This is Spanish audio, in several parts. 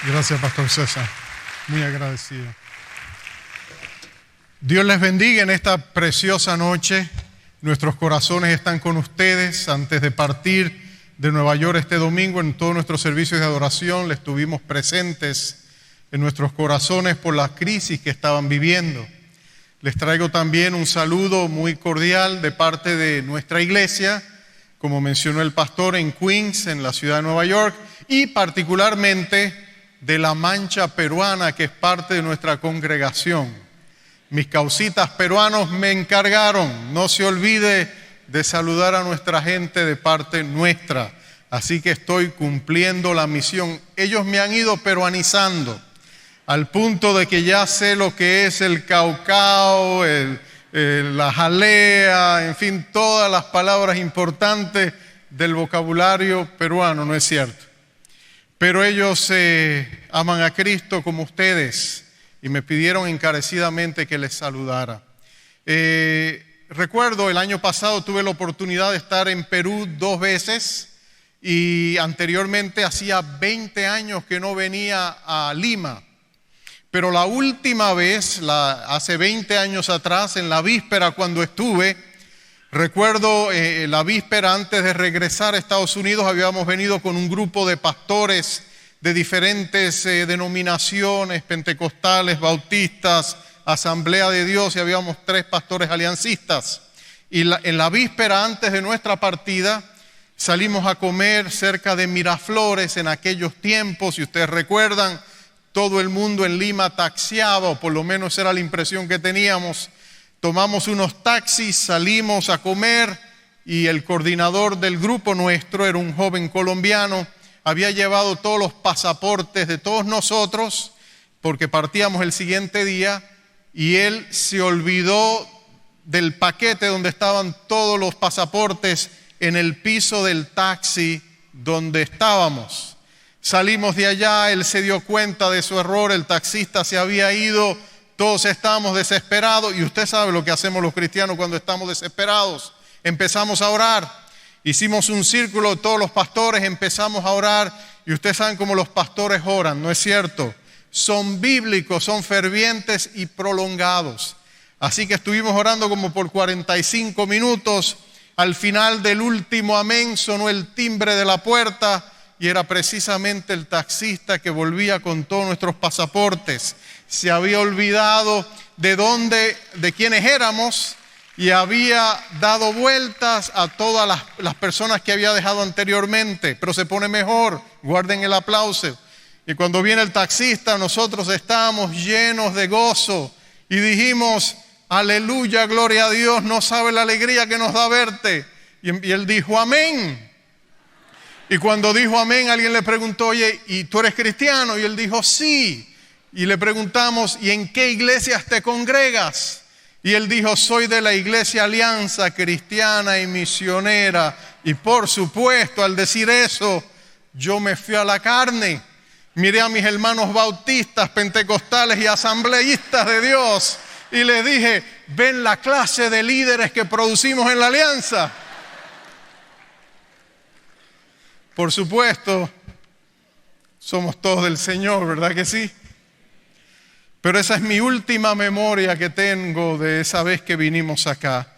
Gracias, Pastor César. Muy agradecido. Dios les bendiga en esta preciosa noche. Nuestros corazones están con ustedes. Antes de partir de Nueva York este domingo, en todos nuestros servicios de adoración, les tuvimos presentes en nuestros corazones por la crisis que estaban viviendo. Les traigo también un saludo muy cordial de parte de nuestra iglesia, como mencionó el pastor, en Queens, en la ciudad de Nueva York, y particularmente de La Mancha peruana, que es parte de nuestra congregación. Mis causitas peruanos me encargaron, no se olvide de saludar a nuestra gente de parte nuestra, así que estoy cumpliendo la misión. Ellos me han ido peruanizando, al punto de que ya sé lo que es el caucao, la jalea, en fin, todas las palabras importantes del vocabulario peruano, ¿no es cierto? Pero ellos aman a Cristo como ustedes y me pidieron encarecidamente que les saludara. Recuerdo, el año pasado tuve la oportunidad de estar en Perú 2 veces y anteriormente hacía 20 años que no venía a Lima. Pero la última vez, hace 20 años atrás, en la víspera cuando estuve, recuerdo la víspera antes de regresar a Estados Unidos, habíamos venido con un grupo de pastores de diferentes denominaciones, pentecostales, bautistas, Asamblea de Dios, y habíamos 3 pastores aliancistas. Y en la víspera antes de nuestra partida salimos a comer cerca de Miraflores. En aquellos tiempos, si ustedes recuerdan, todo el mundo en Lima taxiaba, o por lo menos era la impresión que teníamos. Tomamos unos taxis, salimos a comer y el coordinador del grupo nuestro era un joven colombiano. Había llevado todos los pasaportes de todos nosotros porque partíamos el siguiente día y él se olvidó del paquete donde estaban todos los pasaportes en el piso del taxi donde estábamos. Salimos de allá, él se dio cuenta de su error, el taxista se había ido. Todos estábamos desesperados y usted sabe lo que hacemos los cristianos cuando estamos desesperados. Empezamos a orar, hicimos un círculo, todos los pastores empezamos a orar y ustedes saben cómo los pastores oran, ¿no es cierto? Son bíblicos, son fervientes y prolongados. Así que estuvimos orando como por 45 minutos. Al final del último amén sonó el timbre de la puerta y era precisamente el taxista que volvía con todos nuestros pasaportes. Se había olvidado de quiénes éramos y había dado vueltas a todas las personas que había dejado anteriormente. Pero se pone mejor, guarden el aplauso. Y cuando viene el taxista, nosotros estábamos llenos de gozo y dijimos: aleluya, gloria a Dios, no sabe la alegría que nos da verte. Y él dijo amén. Y cuando dijo amén, alguien le preguntó: oye, ¿y tú eres cristiano? Y él dijo sí. Y le preguntamos: ¿y en qué iglesias te congregas? Y él dijo: soy de la iglesia Alianza Cristiana y Misionera. Y por supuesto, al decir eso, yo me fui a la carne. Miré a mis hermanos bautistas, pentecostales y asambleístas de Dios y les dije: ven la clase de líderes que producimos en la Alianza. Por supuesto, somos todos del Señor, ¿verdad que sí? Pero esa es mi última memoria que tengo de esa vez que vinimos acá.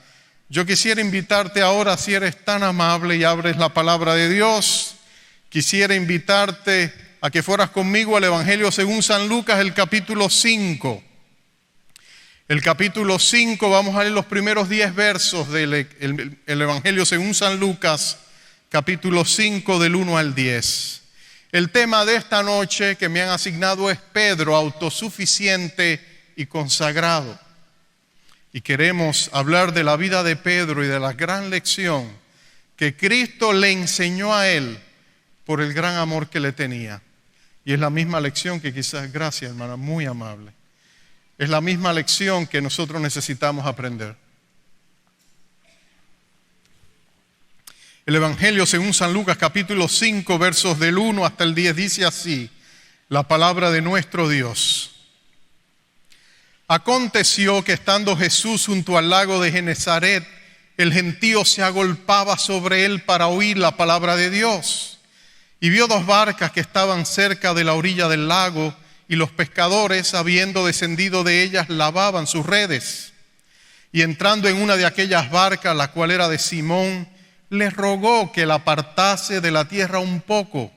Yo quisiera invitarte ahora, si eres tan amable y abres la palabra de Dios, quisiera invitarte a que fueras conmigo al Evangelio según San Lucas, el capítulo 5. El capítulo 5, vamos a leer los primeros 10 versos del Evangelio según San Lucas, capítulo 5, del 1 al 10. El tema de esta noche que me han asignado es Pedro, autosuficiente y consagrado. Y queremos hablar de la vida de Pedro y de la gran lección que Cristo le enseñó a él por el gran amor que le tenía. Y es la misma lección que quizás, gracias hermana, muy amable, es la misma lección que nosotros necesitamos aprender. El Evangelio según San Lucas capítulo 5 versos del 1 hasta el 10 dice así la palabra de nuestro Dios. Aconteció que estando Jesús junto al lago de Genezaret, el gentío se agolpaba sobre él para oír la palabra de Dios. y vio 2 barcas que estaban cerca de la orilla del lago, y los pescadores, habiendo descendido de ellas, lavaban sus redes. Y entrando en una de aquellas barcas, la cual era de Simón, le rogó que la apartase de la tierra un poco,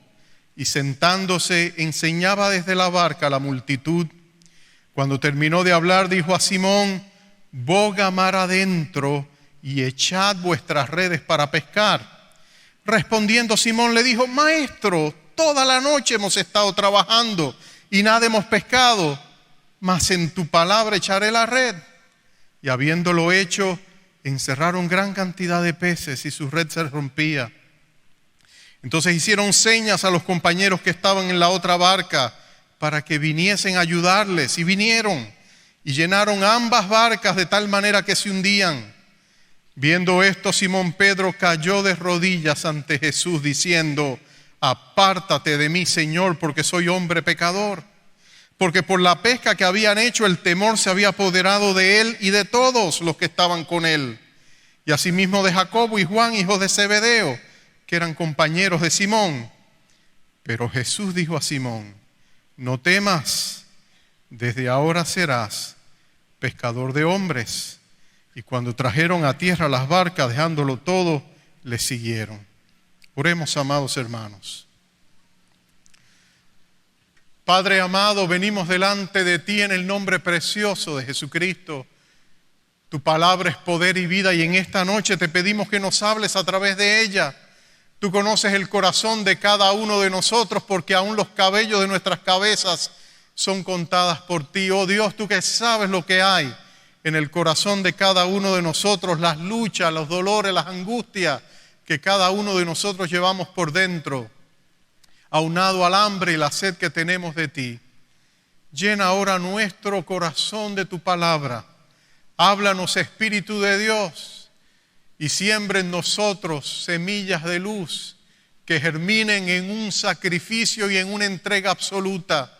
y sentándose enseñaba desde la barca a la multitud. Cuando terminó de hablar, dijo a Simón: boga mar adentro y echad vuestras redes para pescar. Respondiendo Simón le dijo: Maestro, toda la noche hemos estado trabajando y nada hemos pescado, mas en tu palabra echaré la red. Y habiéndolo hecho, encerraron gran cantidad de peces y su red se rompía. Entonces hicieron señas a los compañeros que estaban en la otra barca para que viniesen a ayudarles, y vinieron y llenaron ambas barcas de tal manera que se hundían. Viendo esto, Simón Pedro cayó de rodillas ante Jesús diciendo: apártate de mí, Señor, porque soy hombre pecador. Porque por la pesca que habían hecho, el temor se había apoderado de él y de todos los que estaban con él. Y asimismo de Jacobo y Juan, hijos de Zebedeo, que eran compañeros de Simón. Pero Jesús dijo a Simón: no temas, desde ahora serás pescador de hombres. Y cuando trajeron a tierra las barcas, dejándolo todo, le siguieron. Oremos, amados hermanos. Padre amado, venimos delante de ti en el nombre precioso de Jesucristo. Tu palabra es poder y vida, y en esta noche te pedimos que nos hables a través de ella. Tú conoces el corazón de cada uno de nosotros, porque aún los cabellos de nuestras cabezas son contadas por ti. Oh Dios, tú que sabes lo que hay en el corazón de cada uno de nosotros, las luchas, los dolores, las angustias que cada uno de nosotros llevamos por dentro, aunado al hambre y la sed que tenemos de ti. Llena ahora nuestro corazón de tu palabra. Háblanos, Espíritu de Dios, y siembra en nosotros semillas de luz que germinen en un sacrificio y en una entrega absoluta,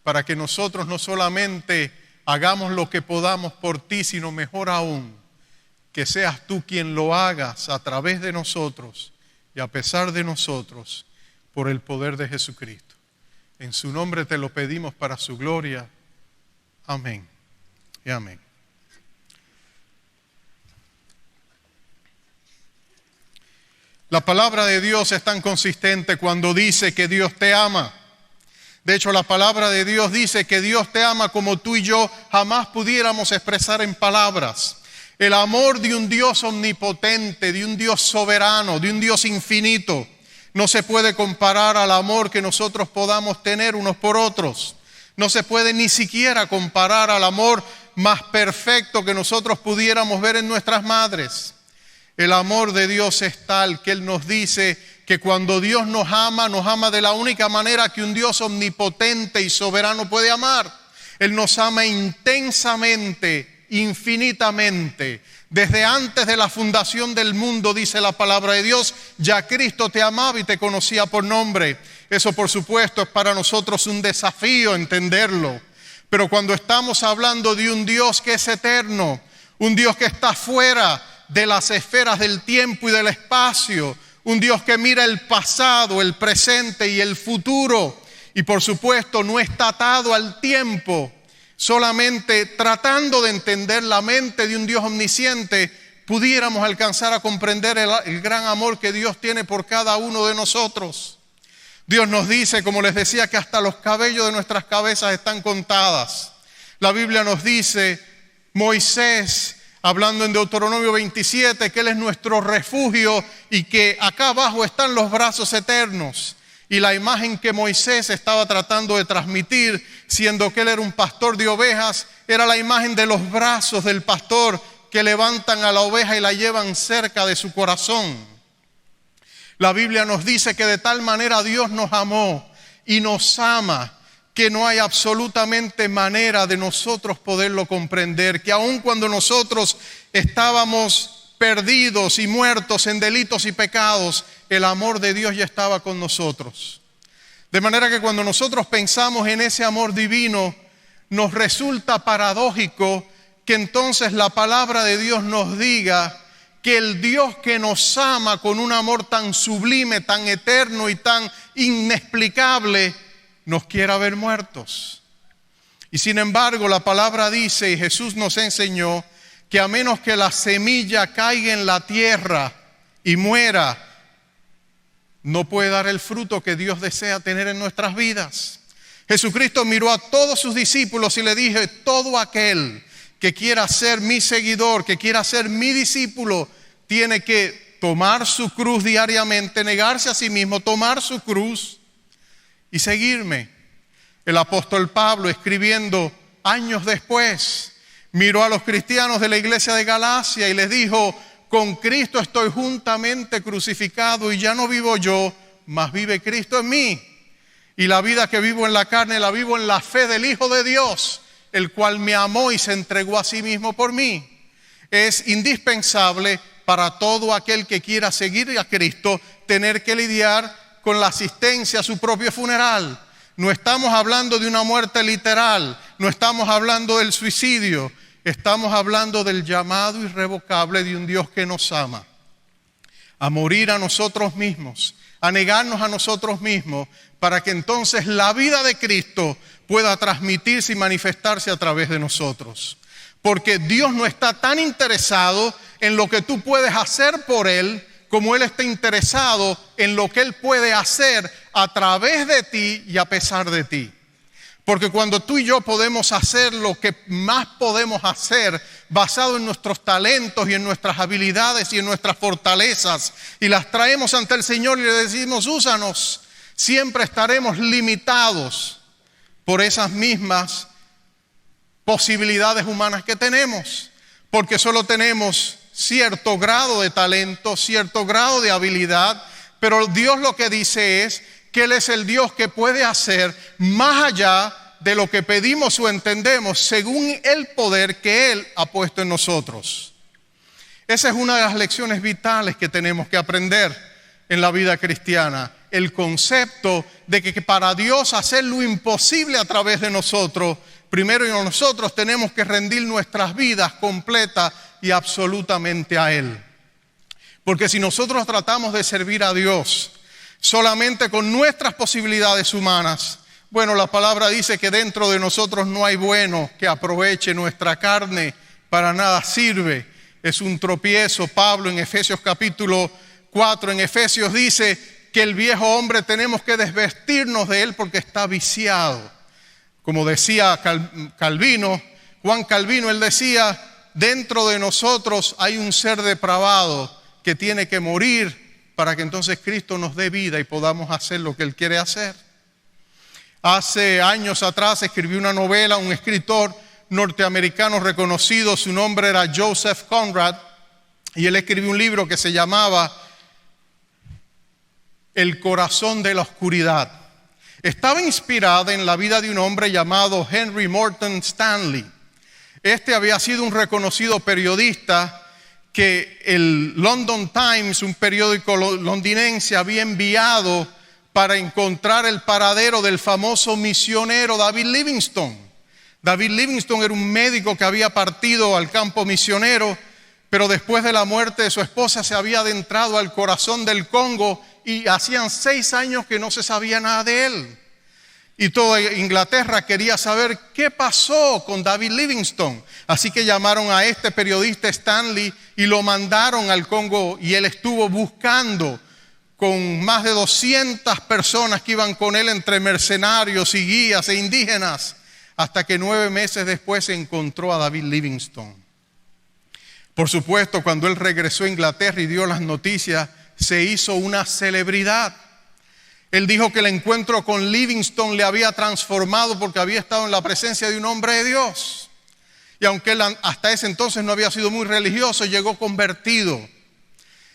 para que nosotros no solamente hagamos lo que podamos por ti, sino mejor aún, que seas tú quien lo hagas a través de nosotros y a pesar de nosotros, por el poder de Jesucristo. En su nombre te lo pedimos para su gloria. Amén y amén. La palabra de Dios es tan consistente cuando dice que Dios te ama. De hecho, la palabra de Dios dice que Dios te ama como tú y yo jamás pudiéramos expresar en palabras. El amor de un Dios omnipotente, de un Dios soberano, de un Dios infinito, no se puede comparar al amor que nosotros podamos tener unos por otros. No se puede ni siquiera comparar al amor más perfecto que nosotros pudiéramos ver en nuestras madres. El amor de Dios es tal que Él nos dice que cuando Dios nos ama de la única manera que un Dios omnipotente y soberano puede amar. Él nos ama intensamente, infinitamente. Desde antes de la fundación del mundo, dice la palabra de Dios, ya Cristo te amaba y te conocía por nombre. Eso, por supuesto, es para nosotros un desafío entenderlo. Pero cuando estamos hablando de un Dios que es eterno, un Dios que está fuera de las esferas del tiempo y del espacio, un Dios que mira el pasado, el presente y el futuro, y por supuesto no está atado al tiempo. Solamente tratando de entender la mente de un Dios omnisciente, pudiéramos alcanzar a comprender el gran amor que Dios tiene por cada uno de nosotros. Dios nos dice, como les decía, que hasta los cabellos de nuestras cabezas están contadas. La Biblia nos dice, Moisés, hablando en Deuteronomio 27, que Él es nuestro refugio y que acá abajo están los brazos eternos. Y la imagen que Moisés estaba tratando de transmitir, siendo que él era un pastor de ovejas, era la imagen de los brazos del pastor que levantan a la oveja y la llevan cerca de su corazón. La Biblia nos dice que de tal manera Dios nos amó y nos ama, que no hay absolutamente manera de nosotros poderlo comprender, que aun cuando nosotros estábamos perdidos y muertos en delitos y pecados, el amor de Dios ya estaba con nosotros. De manera que cuando nosotros pensamos en ese amor divino, nos resulta paradójico que entonces la palabra de Dios nos diga que el Dios que nos ama con un amor tan sublime, tan eterno y tan inexplicable, nos quiera ver muertos. Y sin embargo, la palabra dice, y Jesús nos enseñó, que a menos que la semilla caiga en la tierra y muera, no puede dar el fruto que Dios desea tener en nuestras vidas. Jesucristo miró a todos sus discípulos y le dijo: todo aquel que quiera ser mi seguidor, que quiera ser mi discípulo, tiene que tomar su cruz diariamente, negarse a sí mismo, tomar su cruz y seguirme. El apóstol Pablo, escribiendo años después, miró a los cristianos de la iglesia de Galacia y les dijo: con Cristo estoy juntamente crucificado y ya no vivo yo, mas vive Cristo en mí. Y la vida que vivo en la carne la vivo en la fe del Hijo de Dios, el cual me amó y se entregó a sí mismo por mí. Es indispensable para todo aquel que quiera seguir a Cristo tener que lidiar con la asistencia a su propio funeral. No estamos hablando de una muerte literal, no estamos hablando del suicidio, estamos hablando del llamado irrevocable de un Dios que nos ama, a morir a nosotros mismos, a negarnos a nosotros mismos, para que entonces la vida de Cristo pueda transmitirse y manifestarse a través de nosotros. Porque Dios no está tan interesado en lo que tú puedes hacer por Él, como Él está interesado en lo que Él puede hacer a través de ti y a pesar de ti. Porque cuando tú y yo podemos hacer lo que más podemos hacer, basado en nuestros talentos y en nuestras habilidades y en nuestras fortalezas, y las traemos ante el Señor y le decimos: úsanos, siempre estaremos limitados por esas mismas posibilidades humanas que tenemos, porque solo tenemos cierto grado de talento, cierto grado de habilidad, pero Dios lo que dice es que Él es el Dios que puede hacer más allá de lo que pedimos o entendemos, según el poder que Él ha puesto en nosotros. Esa es una de las lecciones vitales que tenemos que aprender en la vida cristiana, el concepto de que para Dios hacer lo imposible a través de nosotros, primero nosotros tenemos que rendir nuestras vidas completas y absolutamente a Él. Porque si nosotros tratamos de servir a Dios solamente con nuestras posibilidades humanas, bueno, la palabra dice que dentro de nosotros no hay bueno que aproveche. Nuestra carne para nada sirve, es un tropiezo. Pablo en Efesios capítulo 4, en Efesios dice que el viejo hombre tenemos que desvestirnos de él porque está viciado. Como decía Calvino, Juan Calvino, él decía: dentro de nosotros hay un ser depravado que tiene que morir para que entonces Cristo nos dé vida y podamos hacer lo que Él quiere hacer. Hace años atrás escribió una novela un escritor norteamericano reconocido, su nombre era Joseph Conrad, y él escribió un libro que se llamaba El corazón de la oscuridad. Estaba inspirada en la vida de un hombre llamado Henry Morton Stanley. Este había sido un reconocido periodista que el London Times, un periódico londinense, había enviado para encontrar el paradero del famoso misionero David Livingstone. David Livingstone era un médico que había partido al campo misionero, pero después de la muerte de su esposa se había adentrado al corazón del Congo y hacían 6 años que no se sabía nada de él. Y toda Inglaterra quería saber qué pasó con David Livingstone. Así que llamaron a este periodista Stanley y lo mandaron al Congo, y él estuvo buscando con más de 200 personas que iban con él, entre mercenarios y guías e indígenas, hasta que 9 meses después se encontró a David Livingstone. Por supuesto, cuando él regresó a Inglaterra y dio las noticias, se hizo una celebridad. Él dijo que el encuentro con Livingstone le había transformado porque había estado en la presencia de un hombre de Dios. Y aunque él hasta ese entonces no había sido muy religioso, llegó convertido.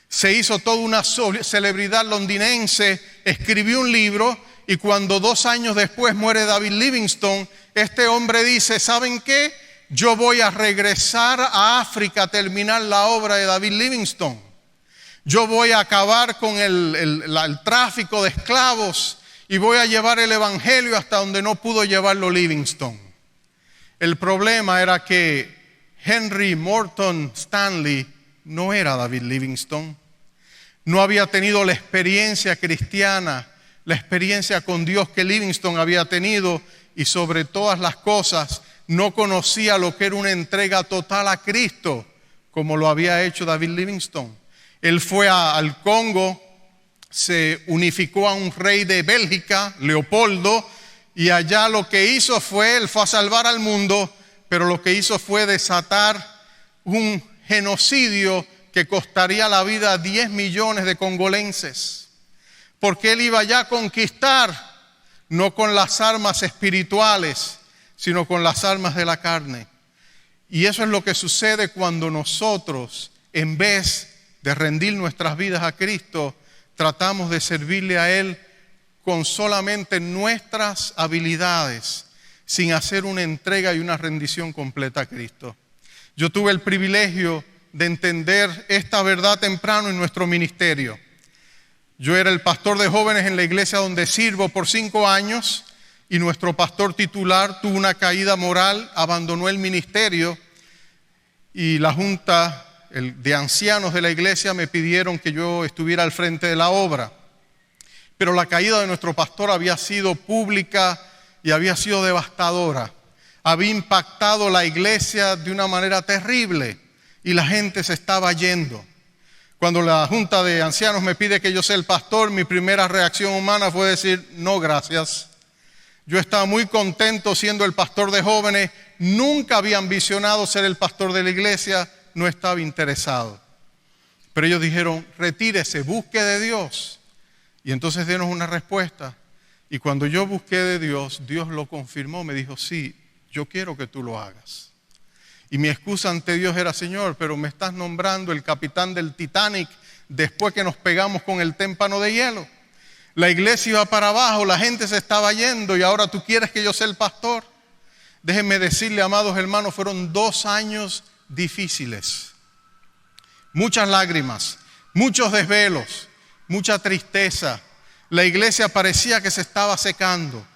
Se hizo toda una celebridad londinense, escribió un libro, y cuando 2 años después muere David Livingstone, este hombre dice: ¿saben qué? Yo voy a regresar a África a terminar la obra de David Livingstone. Yo voy a acabar con el tráfico de esclavos y voy a llevar el evangelio hasta donde no pudo llevarlo Livingstone. El problema era que Henry Morton Stanley no era David Livingstone. No había tenido la experiencia cristiana, la experiencia con Dios que Livingstone había tenido, y sobre todas las cosas no conocía lo que era una entrega total a Cristo como lo había hecho David Livingstone. Él fue al Congo, se unificó a un rey de Bélgica, Leopoldo, y allá lo que hizo fue, él fue a salvar al mundo, pero lo que hizo fue desatar un genocidio que costaría la vida a 10 millones de congolenses. Porque él iba ya a conquistar, no con las armas espirituales, sino con las armas de la carne. Y eso es lo que sucede cuando nosotros, en vez de rendir nuestras vidas a Cristo, tratamos de servirle a Él con solamente nuestras habilidades, sin hacer una entrega y una rendición completa a Cristo. Yo tuve el privilegio de entender esta verdad temprano en nuestro ministerio. Yo era el pastor de jóvenes en la iglesia donde sirvo por 5 años, y nuestro pastor titular tuvo una caída moral, abandonó el ministerio, y la junta de ancianos de la iglesia me pidieron que yo estuviera al frente de la obra. Pero la caída de nuestro pastor había sido pública y había sido devastadora. Había impactado la iglesia de una manera terrible y la gente se estaba yendo. Cuando la junta de ancianos me pide que yo sea el pastor, mi primera reacción humana fue decir, no, gracias. Yo estaba muy contento siendo el pastor de jóvenes, nunca había ambicionado ser el pastor de la iglesia, no estaba interesado. Pero ellos dijeron, retírese, busque de Dios. Y entonces denos una respuesta. Y cuando yo busqué de Dios, Dios lo confirmó, me dijo, sí, yo quiero que tú lo hagas. Y mi excusa ante Dios era, Señor, pero me estás nombrando el capitán del Titanic después que nos pegamos con el témpano de hielo. La iglesia iba para abajo, la gente se estaba yendo y ahora tú quieres que yo sea el pastor. Déjenme decirle, amados hermanos, fueron 2 años difíciles. Muchas lágrimas, muchos desvelos, mucha tristeza. La iglesia parecía que se estaba secando.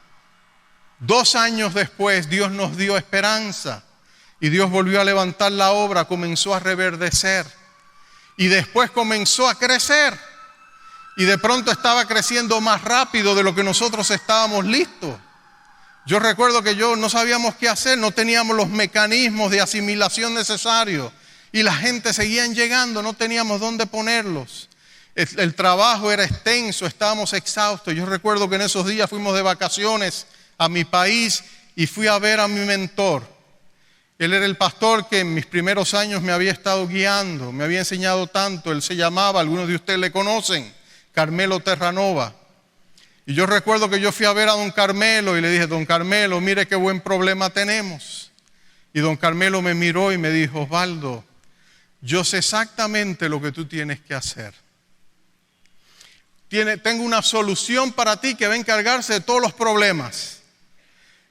2 años después Dios nos dio esperanza y Dios volvió a levantar la obra, comenzó a reverdecer y después comenzó a crecer y de pronto estaba creciendo más rápido de lo que nosotros estábamos listos. Yo recuerdo que no sabíamos qué hacer, no teníamos los mecanismos de asimilación necesarios y la gente seguían llegando, no teníamos dónde ponerlos. El trabajo era extenso, estábamos exhaustos. Yo recuerdo que en esos días fuimos de vacaciones a mi país y fui a ver a mi mentor. Él era el pastor que en mis primeros años me había estado guiando, me había enseñado tanto. Él se llamaba, algunos de ustedes le conocen, Carmelo Terranova. Y yo recuerdo que yo fui a ver a don Carmelo y le dije, don Carmelo, mire qué buen problema tenemos. Y don Carmelo me miró y me dijo, Osvaldo, yo sé exactamente lo que tú tienes que hacer. Tengo una solución para ti que va a encargarse de todos los problemas.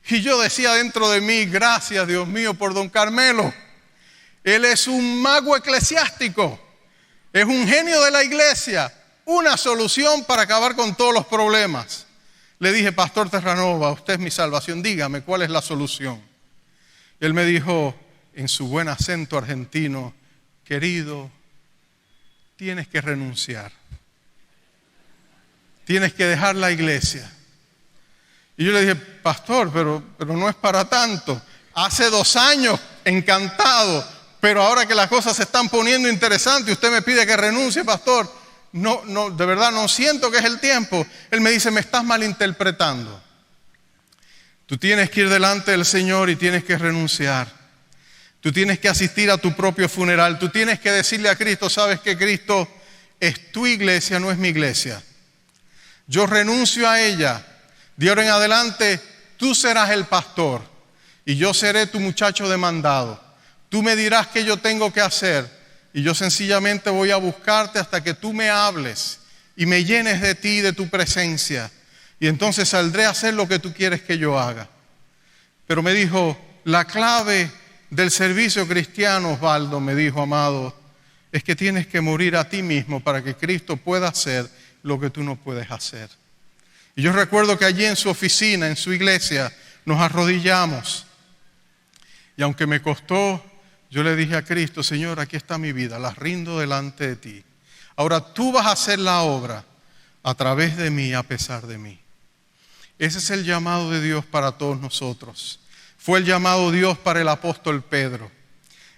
Y yo decía dentro de mí, gracias Dios mío por don Carmelo. Él es un mago eclesiástico, es un genio de la iglesia, una solución para acabar con todos los problemas. Le dije, pastor Terranova, usted es mi salvación, dígame cuál es la solución. Él me dijo en su buen acento argentino, querido, tienes que renunciar. Tienes que dejar la iglesia. Y yo le dije, pastor, pero no es para tanto. Hace 2 años, encantado, pero ahora que las cosas se están poniendo interesantes, usted me pide que renuncie, pastor. No, de verdad no siento que es el tiempo. Él me dice, me estás malinterpretando. Tú tienes que ir delante del Señor y tienes que renunciar. Tú tienes que asistir a tu propio funeral. Tú tienes que decirle a Cristo, sabes que Cristo es tu iglesia, no es mi iglesia. Yo renuncio a ella. De ahora en adelante, tú serás el pastor y yo seré tu muchacho demandado. Tú me dirás qué yo tengo que hacer y yo sencillamente voy a buscarte hasta que tú me hables y me llenes de ti y de tu presencia. Y entonces saldré a hacer lo que tú quieres que yo haga. Pero me dijo, la clave del servicio cristiano, Osvaldo, me dijo, amado, es que tienes que morir a ti mismo para que Cristo pueda hacer lo que tú no puedes hacer. Y yo recuerdo que allí en su oficina, en su iglesia, nos arrodillamos. Y aunque me costó yo le dije a Cristo, Señor, aquí está mi vida, la rindo delante de ti. Ahora tú vas a hacer la obra a través de mí, a pesar de mí. Ese es el llamado de Dios para todos nosotros. Fue el llamado de Dios para el apóstol Pedro.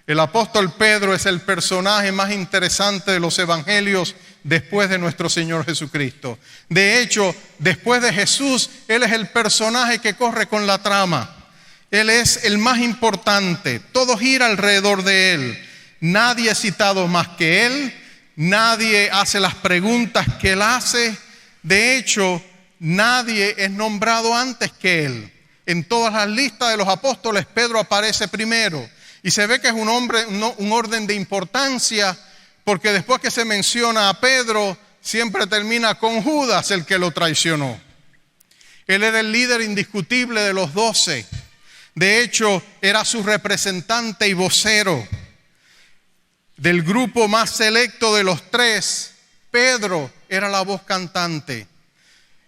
El apóstol Pedro es el personaje más interesante de los evangelios después de nuestro Señor Jesucristo. De hecho, después de Jesús, Él es el personaje que corre con la trama. Él es el más importante, todo gira alrededor de Él. Nadie es citado más que Él, nadie hace las preguntas que Él hace. De hecho, nadie es nombrado antes que Él. En todas las listas de los apóstoles, Pedro aparece primero. Y se ve que es un orden de importancia, porque después que se menciona a Pedro, siempre termina con Judas, el que lo traicionó. Él era el líder indiscutible de los 12. De hecho, era su representante y vocero. Del grupo más selecto de los 3, Pedro era la voz cantante.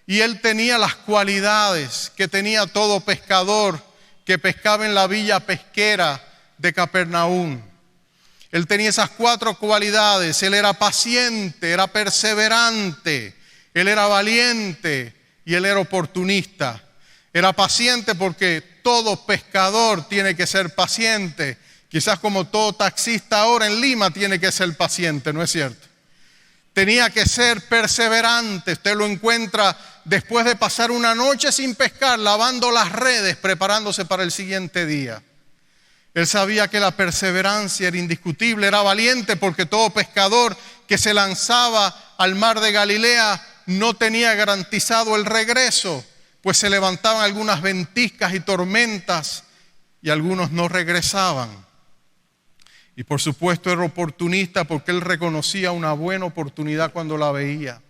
Y él tenía las cualidades que tenía todo pescador que pescaba en la villa pesquera de Capernaum. Él tenía esas 4 cualidades. Él era paciente, era perseverante, él era valiente y él era oportunista. Era paciente porque todo pescador tiene que ser paciente. Quizás como todo taxista ahora en Lima tiene que ser paciente, ¿no es cierto? Tenía que ser perseverante. Usted lo encuentra después de pasar una noche sin pescar, lavando las redes, preparándose para el siguiente día. Él sabía que la perseverancia era indiscutible, era valiente porque todo pescador que se lanzaba al mar de Galilea no tenía garantizado el regreso, pues se levantaban algunas ventiscas y tormentas y algunos no regresaban. Y por supuesto era oportunista porque él reconocía una buena oportunidad cuando la veía.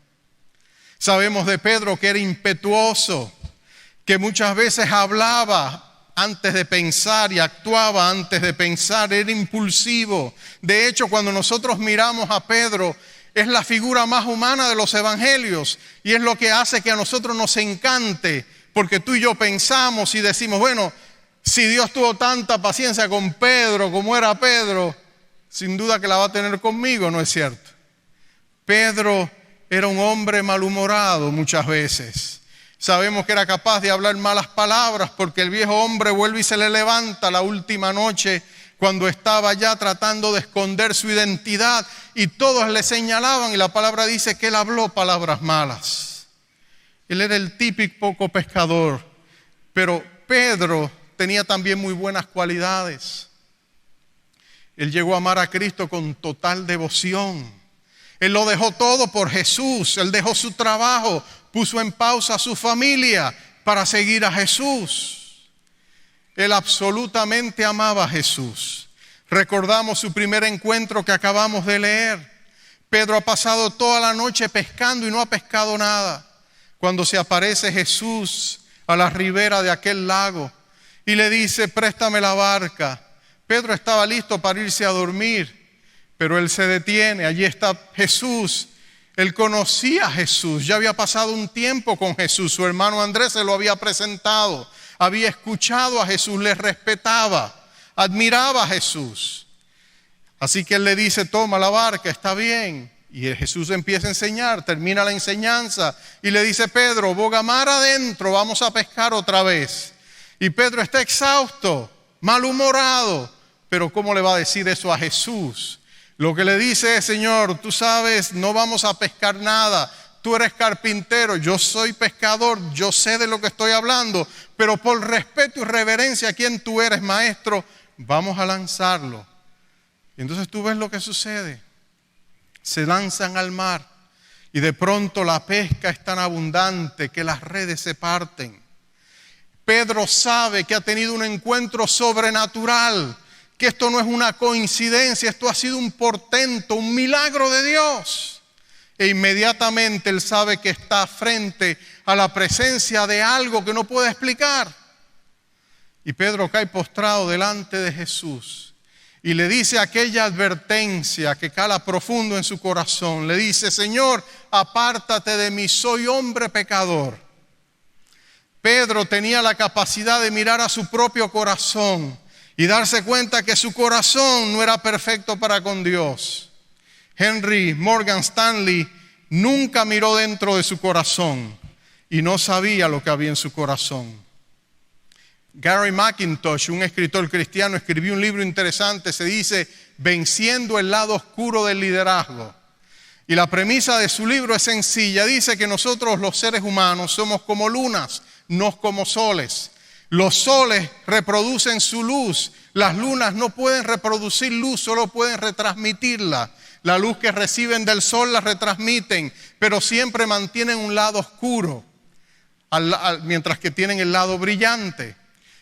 Sabemos de Pedro que era impetuoso, que muchas veces hablaba antes de pensar y actuaba antes de pensar, era impulsivo. De hecho, cuando nosotros miramos a Pedro, es la figura más humana de los evangelios y es lo que hace que a nosotros nos encante, porque tú y yo pensamos y decimos, bueno, si Dios tuvo tanta paciencia con Pedro como era Pedro, sin duda que la va a tener conmigo, ¿no es cierto? Pedro era un hombre malhumorado muchas veces. Sabemos que era capaz de hablar malas palabras porque el viejo hombre vuelve y se le levanta la última noche cuando estaba ya tratando de esconder su identidad y todos le señalaban y la palabra dice que él habló palabras malas. Él era el típico pescador, pero Pedro tenía también muy buenas cualidades. Él llegó a amar a Cristo con total devoción. Él lo dejó todo por Jesús. Él dejó su trabajo, puso en pausa a su familia para seguir a Jesús. Él absolutamente amaba a Jesús. Recordamos su primer encuentro que acabamos de leer. Pedro ha pasado toda la noche pescando y no ha pescado nada. Cuando se aparece Jesús a la ribera de aquel lago y le dice, préstame la barca. Pedro estaba listo para irse a dormir, pero él se detiene. Allí está Jesús. Él conocía a Jesús, ya había pasado un tiempo con Jesús. Su hermano Andrés se lo había presentado. Había escuchado a Jesús, le respetaba, admiraba a Jesús. Así que él le dice, toma la barca, está bien. Y Jesús empieza a enseñar, termina la enseñanza y le dice, Pedro, boga mar adentro, vamos a pescar otra vez. Y Pedro está exhausto, malhumorado, pero ¿cómo le va a decir eso a Jesús? Lo que le dice es, Señor, tú sabes, no vamos a pescar nada. Tú eres carpintero, yo soy pescador, yo sé de lo que estoy hablando, pero por respeto y reverencia a quien tú eres, maestro, vamos a lanzarlo. Y entonces tú ves lo que sucede. Se lanzan al mar y de pronto la pesca es tan abundante que las redes se parten. Pedro sabe que ha tenido un encuentro sobrenatural, que esto no es una coincidencia, esto ha sido un portento, un milagro de Dios. E inmediatamente él sabe que está frente a la presencia de algo que no puede explicar. Y Pedro cae postrado delante de Jesús y le dice aquella advertencia que cala profundo en su corazón. Le dice, Señor, apártate de mí, soy hombre pecador. Pedro tenía la capacidad de mirar a su propio corazón y darse cuenta que su corazón no era perfecto para con Dios. Henry Morgan Stanley nunca miró dentro de su corazón y no sabía lo que había en su corazón. Gary McIntosh, un escritor cristiano, escribió un libro interesante, se dice Venciendo el lado oscuro del liderazgo. Y la premisa de su libro es sencilla, dice que nosotros los seres humanos somos como lunas, no como soles. Los soles reproducen su luz, las lunas no pueden reproducir luz, solo pueden retransmitirla. La luz que reciben del sol la retransmiten, pero siempre mantienen un lado oscuro, mientras que tienen el lado brillante.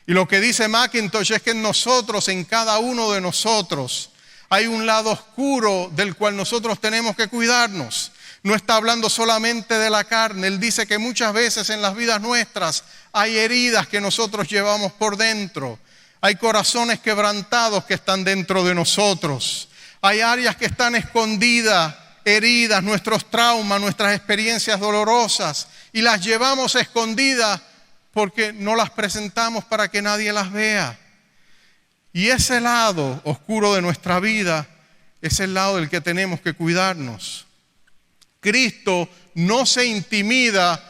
Y lo que dice McIntosh es que en nosotros, en cada uno de nosotros, hay un lado oscuro del cual nosotros tenemos que cuidarnos. No está hablando solamente de la carne. Él dice que muchas veces en las vidas nuestras hay heridas que nosotros llevamos por dentro. Hay corazones quebrantados que están dentro de nosotros. Hay áreas que están escondidas, heridas, nuestros traumas, nuestras experiencias dolorosas. Y las llevamos escondidas porque no las presentamos para que nadie las vea. Y ese lado oscuro de nuestra vida es el lado del que tenemos que cuidarnos. Cristo no se intimida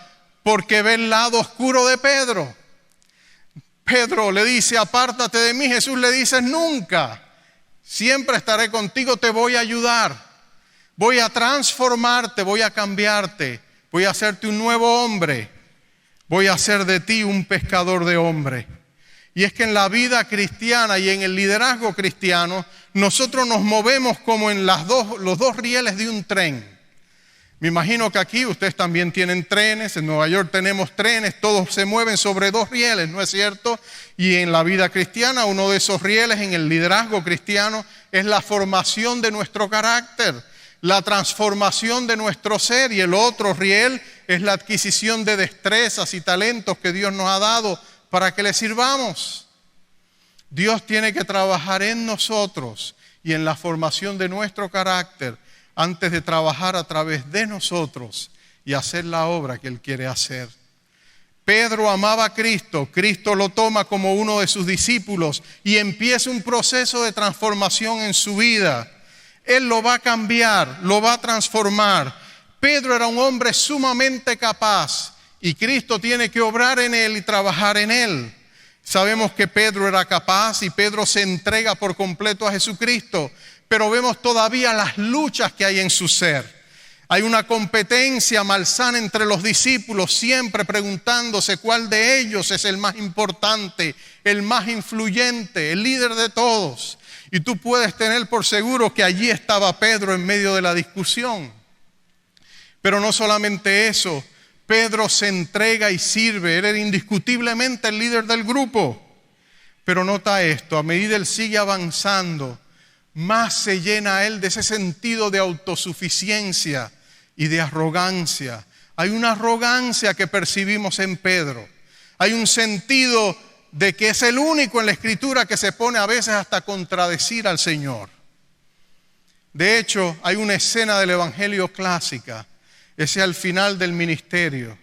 porque ve el lado oscuro de Pedro. Pedro le dice, apártate de mí. Jesús le dice, nunca. Siempre estaré contigo, te voy a ayudar. Voy a transformarte, voy a cambiarte. Voy a hacerte un nuevo hombre. Voy a hacer de ti un pescador de hombres. Y es que en la vida cristiana y en el liderazgo cristiano, nosotros nos movemos como en los dos rieles de un tren. Me imagino que aquí ustedes también tienen trenes, en Nueva York tenemos trenes, todos se mueven sobre dos rieles, ¿no es cierto? Y en la vida cristiana, uno de esos rieles en el liderazgo cristiano es la formación de nuestro carácter, la transformación de nuestro ser, y el otro riel es la adquisición de destrezas y talentos que Dios nos ha dado para que le sirvamos. Dios tiene que trabajar en nosotros y en la formación de nuestro carácter antes de trabajar a través de nosotros y hacer la obra que Él quiere hacer. Pedro amaba a Cristo, Cristo lo toma como uno de sus discípulos y empieza un proceso de transformación en su vida. Él lo va a cambiar, lo va a transformar. Pedro era un hombre sumamente capaz y Cristo tiene que obrar en él y trabajar en él. Sabemos que Pedro era capaz y Pedro se entrega por completo a Jesucristo, pero vemos todavía las luchas que hay en su ser. Hay una competencia malsana entre los discípulos, siempre preguntándose cuál de ellos es el más importante, el más influyente, el líder de todos. Y tú puedes tener por seguro que allí estaba Pedro en medio de la discusión. Pero no solamente eso, Pedro se entrega y sirve. Él era indiscutiblemente el líder del grupo. Pero nota esto, a medida él sigue avanzando, más se llena él de ese sentido de autosuficiencia y de arrogancia. Hay una arrogancia que percibimos en Pedro. Hay un sentido de que es el único en la Escritura que se pone a veces hasta a contradecir al Señor. De hecho, hay una escena del Evangelio clásica, ese al final del ministerio.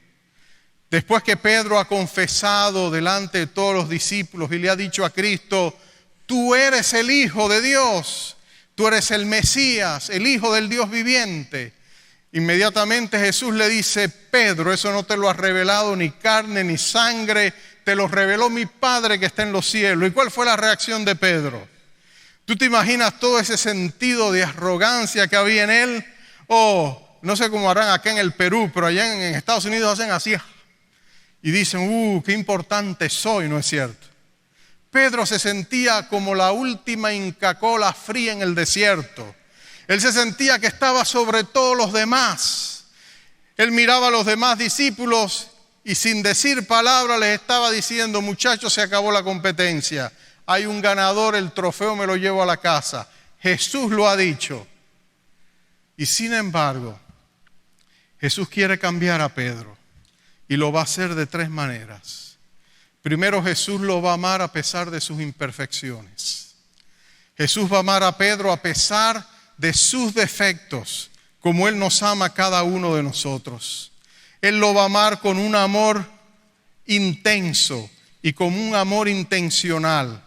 Después que Pedro ha confesado delante de todos los discípulos y le ha dicho a Cristo, tú eres el Hijo de Dios, tú eres el Mesías, el Hijo del Dios viviente. Inmediatamente Jesús le dice, Pedro, eso no te lo ha revelado ni carne ni sangre, te lo reveló mi Padre que está en los cielos. ¿Y cuál fue la reacción de Pedro? ¿Tú te imaginas todo ese sentido de arrogancia que había en él? No sé cómo harán acá en el Perú, pero allá en Estados Unidos hacen así y dicen, qué importante soy, ¿no es cierto? Pedro se sentía como la última Inca Kola fría en el desierto. Él se sentía que estaba sobre todos los demás. Él miraba a los demás discípulos y sin decir palabra les estaba diciendo, muchachos, se acabó la competencia. Hay un ganador, el trofeo me lo llevo a la casa. Jesús lo ha dicho. Y sin embargo, Jesús quiere cambiar a Pedro y lo va a hacer de tres maneras. Primero, Jesús lo va a amar a pesar de sus imperfecciones. Jesús va a amar a Pedro a pesar de sus defectos, como Él nos ama a cada uno de nosotros. Él lo va a amar con un amor intenso y con un amor intencional,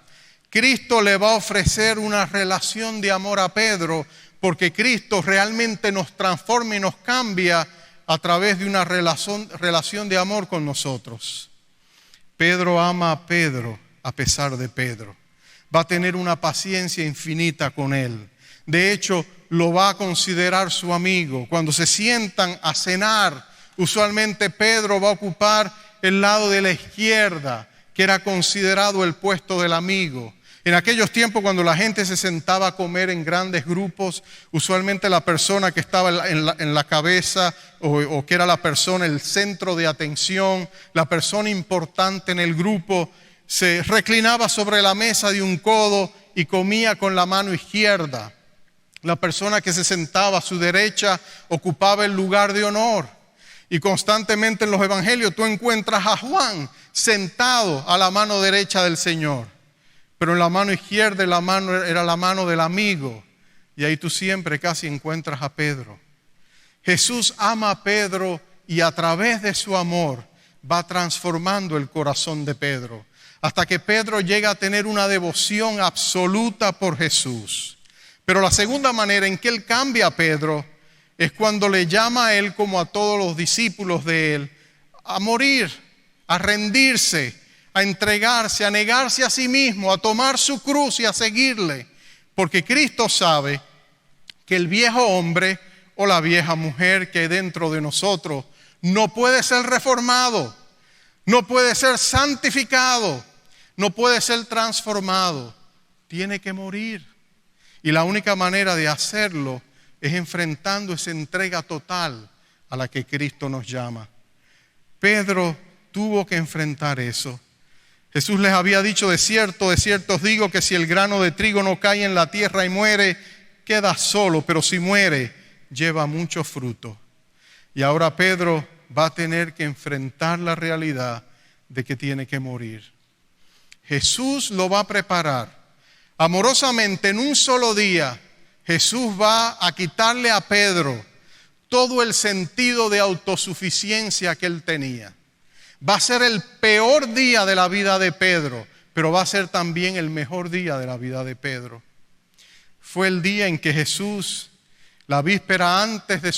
Cristo le va a ofrecer una relación de amor a Pedro, porque Cristo realmente nos transforma y nos cambia a través de una relación de amor con nosotros. Pedro ama a Pedro a pesar de Pedro. Va a tener una paciencia infinita con él. De hecho, lo va a considerar su amigo. Cuando se sientan a cenar, usualmente Pedro va a ocupar el lado de la izquierda, que era considerado el puesto del amigo. En aquellos tiempos, cuando la gente se sentaba a comer en grandes grupos, usualmente la persona que estaba en la cabeza o que era la persona, el centro de atención, la persona importante en el grupo, se reclinaba sobre la mesa de un codo y comía con la mano izquierda. La persona que se sentaba a su derecha ocupaba el lugar de honor. Y constantemente en los evangelios tú encuentras a Juan sentado a la mano derecha del Señor. Pero en la mano izquierda era la mano del amigo. Y ahí tú siempre casi encuentras a Pedro. Jesús ama a Pedro y a través de su amor va transformando el corazón de Pedro. Hasta que Pedro llega a tener una devoción absoluta por Jesús. Pero la segunda manera en que él cambia a Pedro es cuando le llama a él, como a todos los discípulos de él, a morir, a rendirse, a entregarse, a negarse a sí mismo, a tomar su cruz y a seguirle. Porque Cristo sabe que el viejo hombre o la vieja mujer que hay dentro de nosotros no puede ser reformado, no puede ser santificado, no puede ser transformado. Tiene que morir. Y la única manera de hacerlo es enfrentando esa entrega total a la que Cristo nos llama. Pedro tuvo que enfrentar eso. Jesús les había dicho: de cierto os digo que si el grano de trigo no cae en la tierra y muere, queda solo, pero si muere, lleva mucho fruto. Y ahora Pedro va a tener que enfrentar la realidad de que tiene que morir. Jesús lo va a preparar. Amorosamente, en un solo día, Jesús va a quitarle a Pedro todo el sentido de autosuficiencia que él tenía. Va a ser el peor día de la vida de Pedro, pero va a ser también el mejor día de la vida de Pedro. Fue el día en que Jesús, la víspera antes de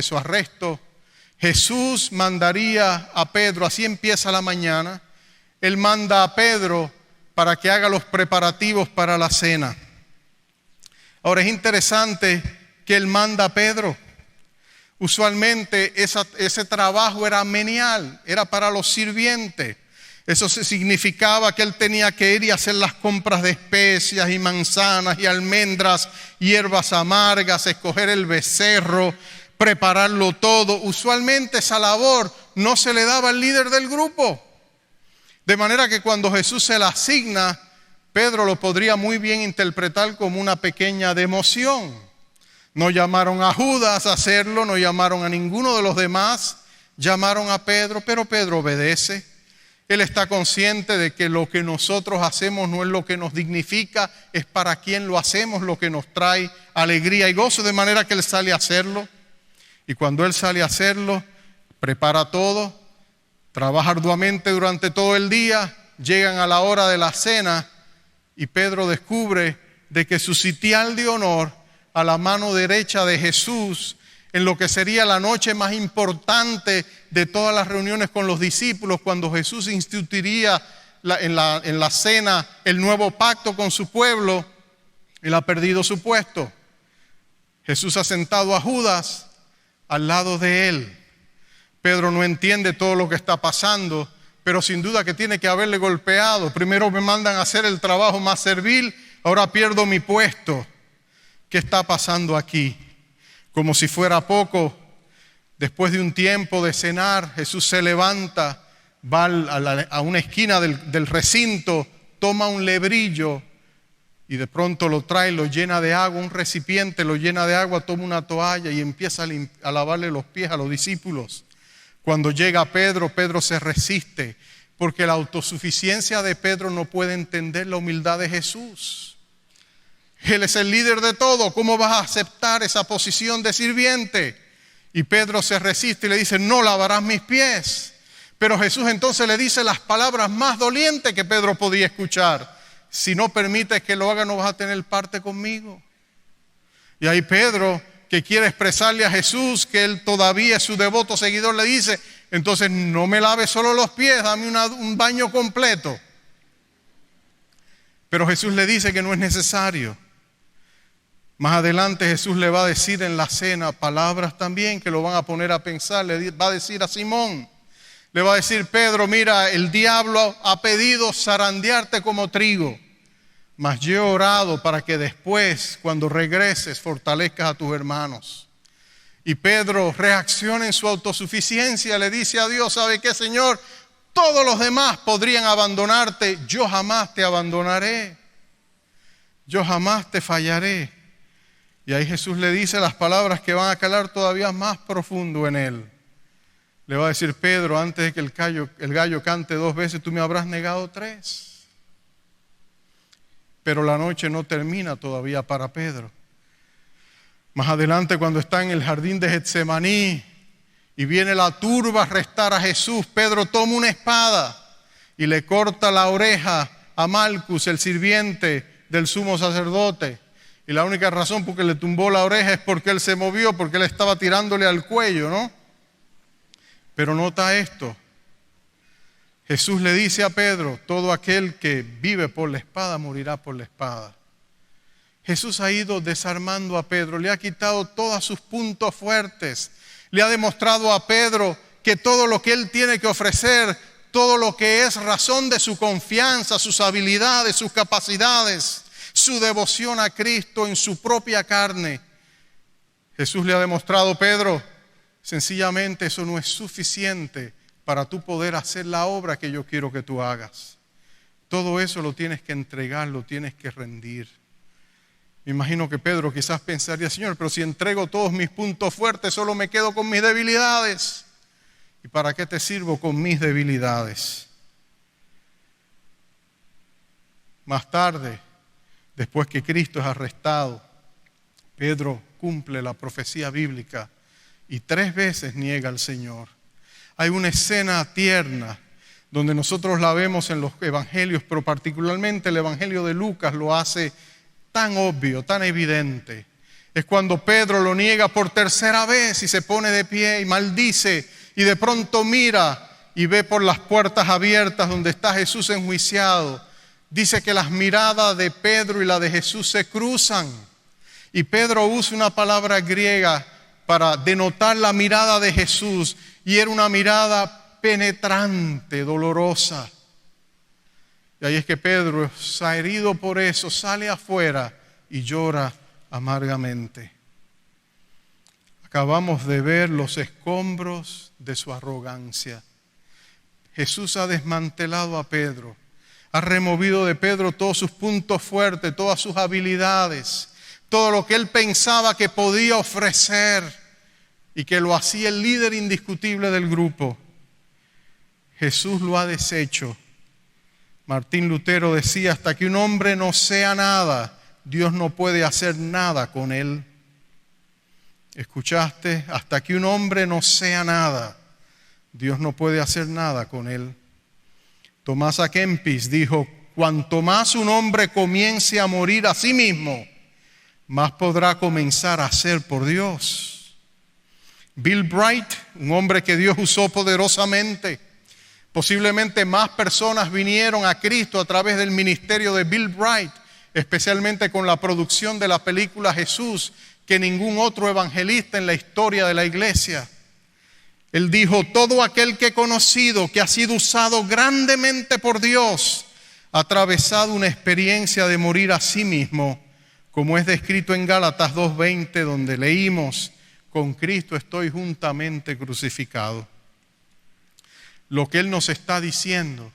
su arresto, Jesús mandaría a Pedro, así empieza la mañana, él manda a Pedro para que haga los preparativos para la cena. Ahora es interesante que él manda a Pedro. Usualmente ese trabajo era menial, era para los sirvientes. Eso significaba que él tenía que ir y hacer las compras de especias y manzanas y almendras, hierbas amargas, escoger el becerro, prepararlo todo. Usualmente esa labor no se le daba al líder del grupo. De manera que cuando Jesús se la asigna, Pedro lo podría muy bien interpretar como una pequeña democión. No llamaron a Judas a hacerlo, no llamaron a ninguno de los demás, llamaron a Pedro, pero Pedro obedece. Él está consciente de que lo que nosotros hacemos no es lo que nos dignifica, es para quien lo hacemos lo que nos trae alegría y gozo, de manera que él sale a hacerlo. Y cuando él sale a hacerlo, prepara todo, trabaja arduamente durante todo el día, llegan a la hora de la cena y Pedro descubre de que su sitial de honor a la mano derecha de Jesús, en lo que sería la noche más importante de todas las reuniones con los discípulos, cuando Jesús instituiría en la cena el nuevo pacto con su pueblo, él ha perdido su puesto. Jesús ha sentado a Judas al lado de él. Pedro no entiende todo lo que está pasando, pero sin duda que tiene que haberle golpeado. Primero me mandan a hacer el trabajo más servil, ahora pierdo mi puesto. ¿Qué está pasando aquí? Como si fuera poco, después de un tiempo de cenar, Jesús se levanta, va a una esquina del recinto, toma un lebrillo y de pronto lo trae, lo llena de agua, un recipiente lo llena de agua, toma una toalla y empieza a lavarle los pies a los discípulos. Cuando llega Pedro, Pedro se resiste, porque la autosuficiencia de Pedro no puede entender la humildad de Jesús. Él es el líder de todo, ¿cómo vas a aceptar esa posición de sirviente? Y Pedro se resiste y le dice: no lavarás mis pies. Pero Jesús entonces le dice las palabras más dolientes que Pedro podía escuchar. si no permites que lo haga, no vas a tener parte conmigo. Y ahí Pedro, que quiere expresarle a Jesús que él todavía es su devoto seguidor, le dice, entonces no me laves solo los pies, dame un baño completo. Pero Jesús le dice que no es necesario. Más adelante Jesús le va a decir en la cena palabras también que lo van a poner a pensar. Le va a decir a Simón, le va a decir, Pedro, mira, el diablo ha pedido zarandearte como trigo, mas yo he orado para que después, cuando regreses, fortalezcas a tus hermanos. Y Pedro reacciona en su autosuficiencia, le dice a Dios, ¿sabe qué, Señor? Todos los demás podrían abandonarte, yo jamás te abandonaré, yo jamás te fallaré. Y ahí Jesús le dice las palabras que van a calar todavía más profundo en él. Le va a decir, Pedro, antes de que el gallo cante 2 veces, tú me habrás negado 3. Pero la noche no termina todavía para Pedro. Más adelante, cuando está en el jardín de Getsemaní y viene la turba a arrestar a Jesús, Pedro toma una espada y le corta la oreja a Malcus, el sirviente del sumo sacerdote. Y la única razón por que le tumbó la oreja es porque él se movió, porque él estaba tirándole al cuello, ¿no? Pero nota esto. Jesús le dice a Pedro, todo aquel que vive por la espada morirá por la espada. Jesús ha ido desarmando a Pedro, le ha quitado todos sus puntos fuertes, le ha demostrado a Pedro que todo lo que él tiene que ofrecer, todo lo que es razón de su confianza, sus habilidades, sus capacidades, su devoción a Cristo en su propia carne. Jesús le ha demostrado, Pedro, sencillamente eso no es suficiente para tú poder hacer la obra que yo quiero que tú hagas. Todo eso lo tienes que entregar, lo tienes que rendir. Me imagino que Pedro quizás pensaría, Señor, pero si entrego todos mis puntos fuertes, solo me quedo con mis debilidades. ¿Y para qué te sirvo con mis debilidades? Más tarde, después que Cristo es arrestado, Pedro cumple la profecía bíblica y 3 veces niega al Señor. Hay una escena tierna donde nosotros la vemos en los evangelios, pero particularmente el evangelio de Lucas lo hace tan obvio, tan evidente. Es cuando Pedro lo niega por 3ª vez y se pone de pie y maldice y de pronto mira y ve por las puertas abiertas donde está Jesús enjuiciado. Dice que las miradas de Pedro y la de Jesús se cruzan. Y Pedro usa una palabra griega para denotar la mirada de Jesús. Y era una mirada penetrante, dolorosa. Y ahí es que Pedro, herido por eso, sale afuera y llora amargamente. Acabamos de ver los escombros de su arrogancia. Jesús ha desmantelado a Pedro. Ha removido de Pedro todos sus puntos fuertes, todas sus habilidades, todo lo que él pensaba que podía ofrecer y que lo hacía el líder indiscutible del grupo. Jesús lo ha deshecho. Martín Lutero decía, hasta que un hombre no sea nada, Dios no puede hacer nada con él. ¿Escuchaste? Hasta que un hombre no sea nada, Dios no puede hacer nada con él. Tomás A. Kempis dijo, cuanto más un hombre comience a morir a sí mismo, más podrá comenzar a ser por Dios. Bill Bright, un hombre que Dios usó poderosamente, posiblemente más personas vinieron a Cristo a través del ministerio de Bill Bright, especialmente con la producción de la película Jesús, que ningún otro evangelista en la historia de la iglesia. Él dijo, todo aquel que he conocido que ha sido usado grandemente por Dios ha atravesado una experiencia de morir a sí mismo, como es descrito en Gálatas 2:20, donde leímos, con Cristo estoy juntamente crucificado. Lo que Él nos está diciendo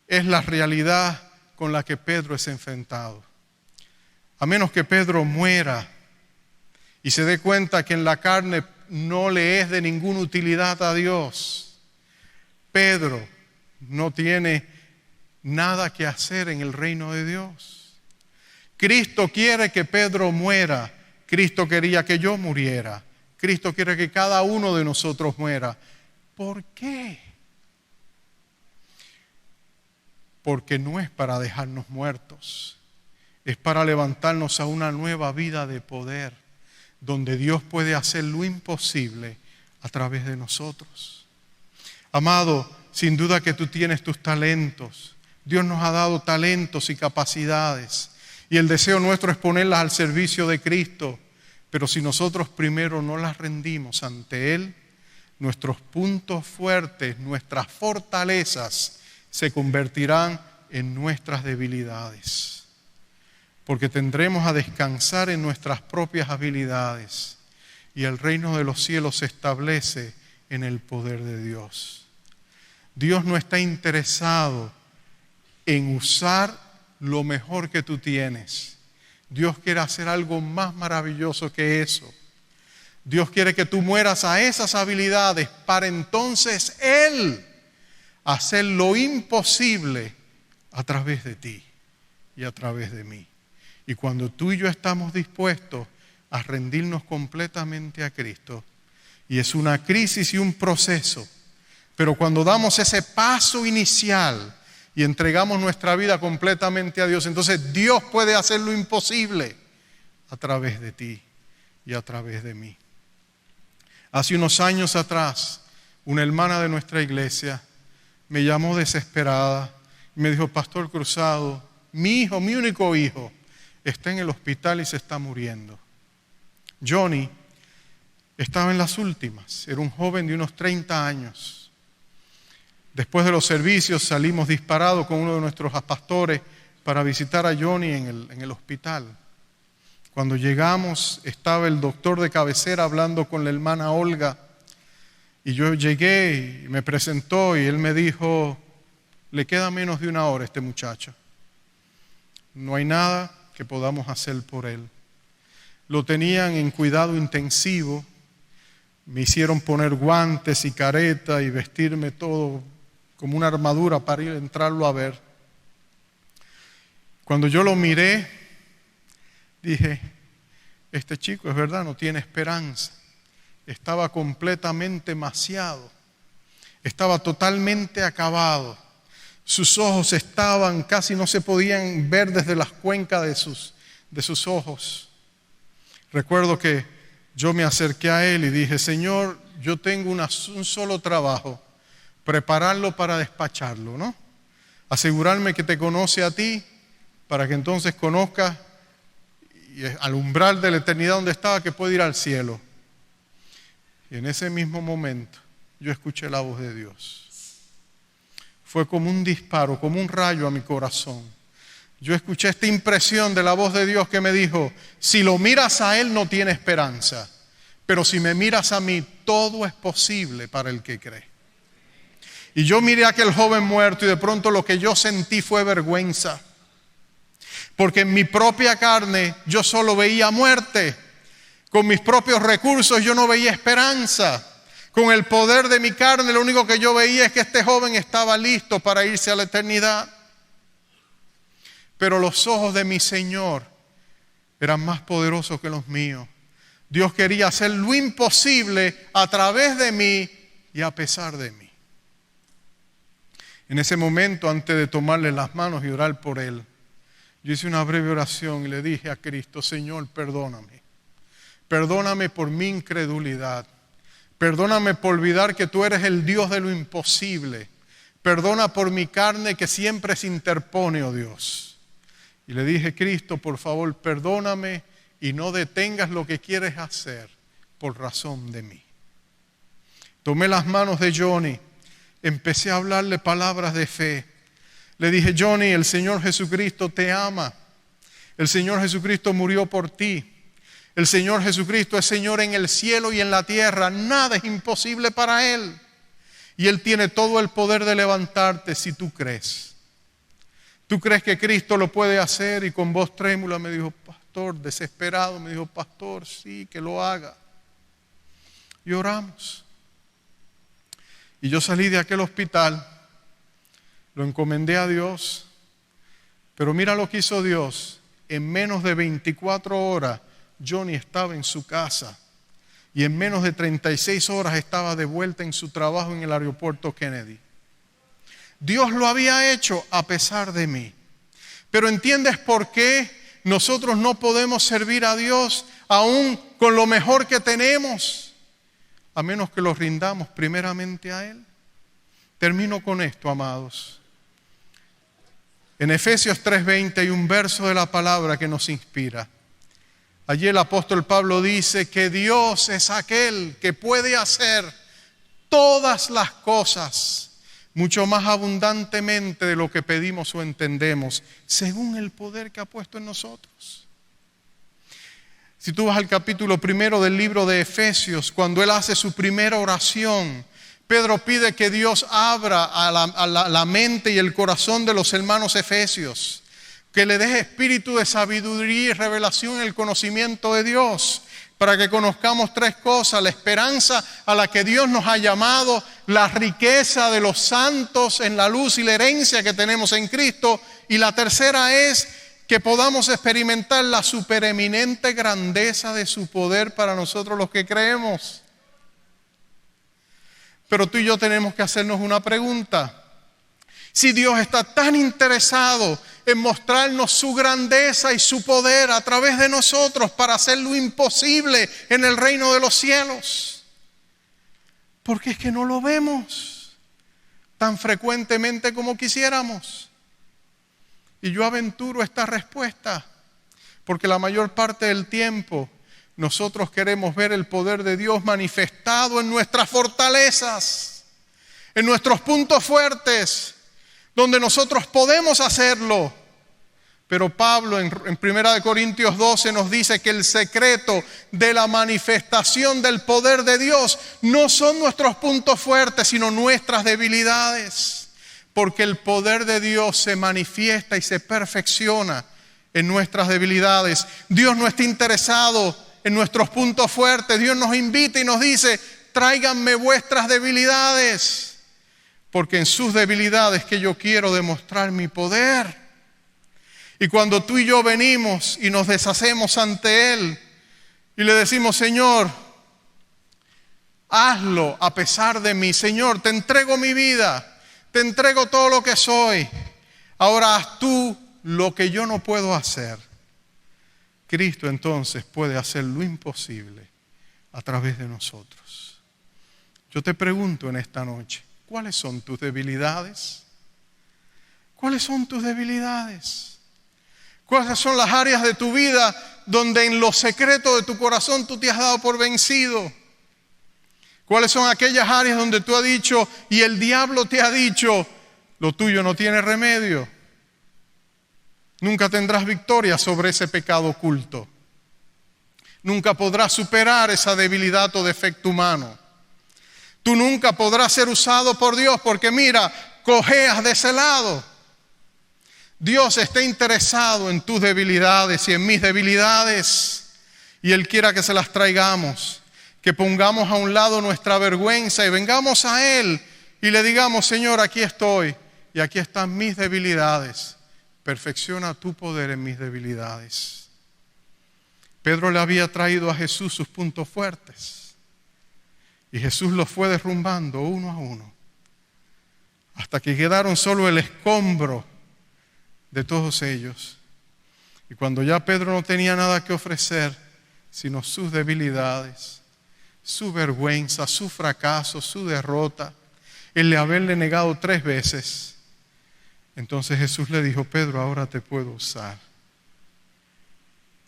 es la realidad con la que Pedro es enfrentado. A menos que Pedro muera y se dé cuenta que en la carne no le es de ninguna utilidad a Dios, Pedro no tiene nada que hacer en el reino de Dios. Cristo quiere que Pedro muera. Cristo quería que yo muriera. Cristo quiere que cada uno de nosotros muera. ¿Por qué? porque no es para dejarnos muertos, es para levantarnos a una nueva vida de poder, donde Dios puede hacer lo imposible a través de nosotros. Amado, sin duda que tú tienes tus talentos. Dios nos ha dado talentos y capacidades, y el deseo nuestro es ponerlas al servicio de Cristo. Pero si nosotros primero no las rendimos ante Él, nuestros puntos fuertes, nuestras fortalezas, se convertirán en nuestras debilidades. Porque tendremos a descansar en nuestras propias habilidades, y el reino de los cielos se establece en el poder de Dios. Dios no está interesado en usar lo mejor que tú tienes. Dios quiere hacer algo más maravilloso que eso. Dios quiere que tú mueras a esas habilidades para entonces Él hacer lo imposible a través de ti y a través de mí. Y cuando tú y yo estamos dispuestos a rendirnos completamente a Cristo, y es una crisis y un proceso, pero cuando damos ese paso inicial y entregamos nuestra vida completamente a Dios, entonces Dios puede hacer lo imposible a través de ti y a través de mí. Hace unos años atrás, una hermana de nuestra iglesia me llamó desesperada y me dijo: Pastor Cruzado, mi hijo, mi único hijo, está en el hospital y se está muriendo. Johnny estaba en las últimas, era un joven de unos 30 años. Después de los servicios salimos disparados con uno de nuestros pastores para visitar a Johnny en el hospital. Cuando llegamos estaba el doctor de cabecera hablando con la hermana Olga, y yo llegué y me presentó y él me dijo: le queda menos de una hora a este muchacho. No hay nada que podamos hacer por él. Lo tenían en cuidado intensivo, me hicieron poner guantes y careta y vestirme todo como una armadura para ir a entrarlo a ver. Cuando yo lo miré, dije: este chico es verdad, no tiene esperanza. Estaba completamente maciado, estaba totalmente acabado. Sus ojos estaban, casi no se podían ver desde las cuencas de sus ojos. Recuerdo que yo me acerqué a él y dije: Señor, yo tengo un solo trabajo: prepararlo para despacharlo, ¿no? Asegurarme que te conoce a ti, para que entonces conozca y al umbral de la eternidad donde estaba, que puede ir al cielo. Y en ese mismo momento yo escuché la voz de Dios. Fue como un disparo, como un rayo a mi corazón. Yo escuché esta impresión de la voz de Dios que me dijo: si lo miras a Él no tiene esperanza, pero si me miras a mí, todo es posible para el que cree. Y yo miré a aquel joven muerto y de pronto lo que yo sentí fue vergüenza. Porque en mi propia carne yo solo veía muerte. Con mis propios recursos yo no veía esperanza. Con el poder de mi carne lo único que yo veía es que este joven estaba listo para irse a la eternidad. Pero los ojos de mi Señor eran más poderosos que los míos. Dios quería hacer lo imposible a través de mí y a pesar de mí. En ese momento, antes de tomarle las manos y orar por él, yo hice una breve oración y le dije a Cristo: Señor, perdóname. Perdóname por mi incredulidad. Perdóname por olvidar que tú eres el Dios de lo imposible. Perdona por mi carne que siempre se interpone, oh Dios. Y le dije: Cristo, por favor, perdóname y no detengas lo que quieres hacer por razón de mí. Tomé las manos de Johnny, empecé a hablarle palabras de fe. Le dije: Johnny, el Señor Jesucristo te ama. El Señor Jesucristo murió por ti. El Señor Jesucristo es Señor en el cielo y en la tierra. Nada es imposible para Él. Y Él tiene todo el poder de levantarte si tú crees. ¿Tú crees que Cristo lo puede hacer? Y con voz trémula me dijo: pastor, desesperado, me dijo: pastor, sí, que lo haga. Y oramos. Y yo salí de aquel hospital, lo encomendé a Dios, pero mira lo que hizo Dios. En menos de 24 horas, Johnny estaba en su casa, y en menos de 36 horas estaba de vuelta en su trabajo en el aeropuerto Kennedy. Dios lo había hecho a pesar de mí. Pero ¿entiendes por qué nosotros no podemos servir a Dios aún con lo mejor que tenemos? A menos que lo rindamos primeramente a Él. Termino con esto, amados. En Efesios 3:20 hay un verso de la palabra que nos inspira. Allí el apóstol Pablo dice que Dios es aquel que puede hacer todas las cosas mucho más abundantemente de lo que pedimos o entendemos, según el poder que ha puesto en nosotros. Si tú vas al capítulo 1 del libro de Efesios, cuando él hace su primera oración, Pedro pide que Dios abra a la mente y el corazón de los hermanos efesios, que le deje espíritu de sabiduría y revelación en el conocimiento de Dios, para que conozcamos tres cosas: la esperanza a la que Dios nos ha llamado, la riqueza de los santos en la luz y la herencia que tenemos en Cristo, y la tercera es que podamos experimentar la supereminente grandeza de su poder para nosotros los que creemos. Pero tú y yo tenemos que hacernos una pregunta. Si Dios está tan interesado en mostrarnos su grandeza y su poder a través de nosotros para hacer lo imposible en el reino de los cielos, ¿por qué es que no lo vemos tan frecuentemente como quisiéramos? Y yo aventuro esta respuesta, porque la mayor parte del tiempo nosotros queremos ver el poder de Dios manifestado en nuestras fortalezas, en nuestros puntos fuertes, donde nosotros podemos hacerlo. Pero Pablo en 1 Corintios 12 nos dice que el secreto de la manifestación del poder de Dios no son nuestros puntos fuertes, sino nuestras debilidades. Porque el poder de Dios se manifiesta y se perfecciona en nuestras debilidades. Dios no está interesado en nuestros puntos fuertes. Dios nos invita y nos dice: tráiganme vuestras debilidades, porque en sus debilidades que yo quiero demostrar mi poder. Y cuando tú y yo venimos y nos deshacemos ante Él y le decimos: Señor, hazlo a pesar de mí. Señor, te entrego mi vida, te entrego todo lo que soy. Ahora haz tú lo que yo no puedo hacer. Cristo entonces puede hacer lo imposible a través de nosotros. Yo te pregunto en esta noche: ¿cuáles son tus debilidades? ¿Cuáles son tus debilidades? ¿Cuáles son las áreas de tu vida donde en lo secreto de tu corazón tú te has dado por vencido? ¿Cuáles son aquellas áreas donde tú has dicho y el diablo te ha dicho: lo tuyo no tiene remedio? Nunca tendrás victoria sobre ese pecado oculto. Nunca podrás superar esa debilidad o defecto humano. Tú nunca podrás ser usado por Dios porque mira, cojeas de ese lado. Dios está interesado en tus debilidades y en mis debilidades, y Él quiere que se las traigamos, que pongamos a un lado nuestra vergüenza y vengamos a Él y le digamos: Señor, aquí estoy y aquí están mis debilidades. Perfecciona tu poder en mis debilidades. Pedro le había traído a Jesús sus puntos fuertes y Jesús los fue derrumbando uno a uno hasta que quedaron solo el escombro de todos ellos. Y cuando ya Pedro no tenía nada que ofrecer sino sus debilidades, su vergüenza, su fracaso, su derrota, el de haberle negado 3 veces, entonces Jesús le dijo: Pedro, ahora te puedo usar.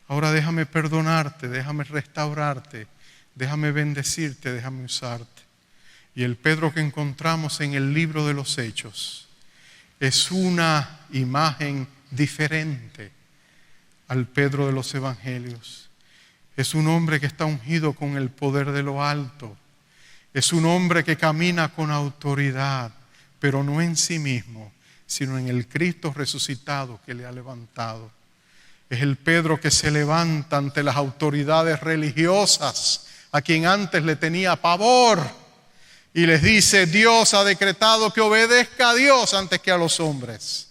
Ahora déjame perdonarte, déjame restaurarte, déjame bendecirte, déjame usarte. Y el Pedro que encontramos en el libro de los Hechos es una imagen diferente al Pedro de los Evangelios. Es un hombre que está ungido con el poder de lo alto. Es un hombre que camina con autoridad, pero no en sí mismo, sino en el Cristo resucitado que le ha levantado. Es el Pedro que se levanta ante las autoridades religiosas, a quien antes le tenía pavor, y les dice: Dios ha decretado que obedezca a Dios antes que a los hombres.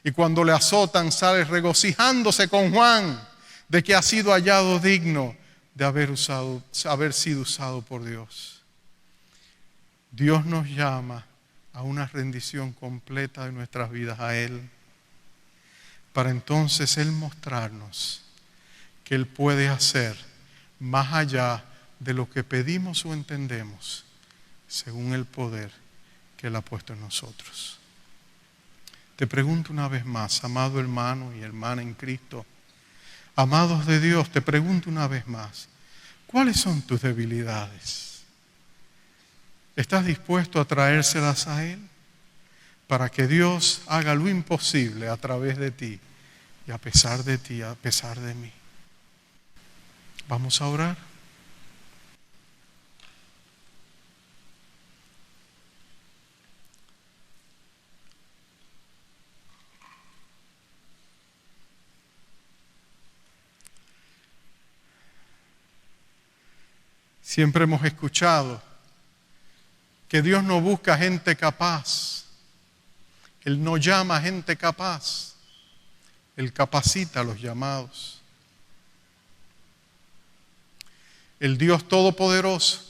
Y cuando le azotan, sale regocijándose con Juan de que ha sido hallado digno de haber sido usado por Dios. Dios nos llama a una rendición completa de nuestras vidas a Él, para entonces Él mostrarnos que Él puede hacer más allá de lo que pedimos o entendemos, según el poder que Él ha puesto en nosotros. Te pregunto una vez más, amado hermano y hermana en Cristo, amados de Dios, te pregunto una vez más, ¿cuáles son tus debilidades? ¿Estás dispuesto a traérselas a Él para que Dios haga lo imposible a través de ti y a pesar de ti, a pesar de mí? Vamos a orar. Siempre hemos escuchado que Dios no busca gente capaz. Él no llama a gente capaz. Él capacita a los llamados. El Dios Todopoderoso,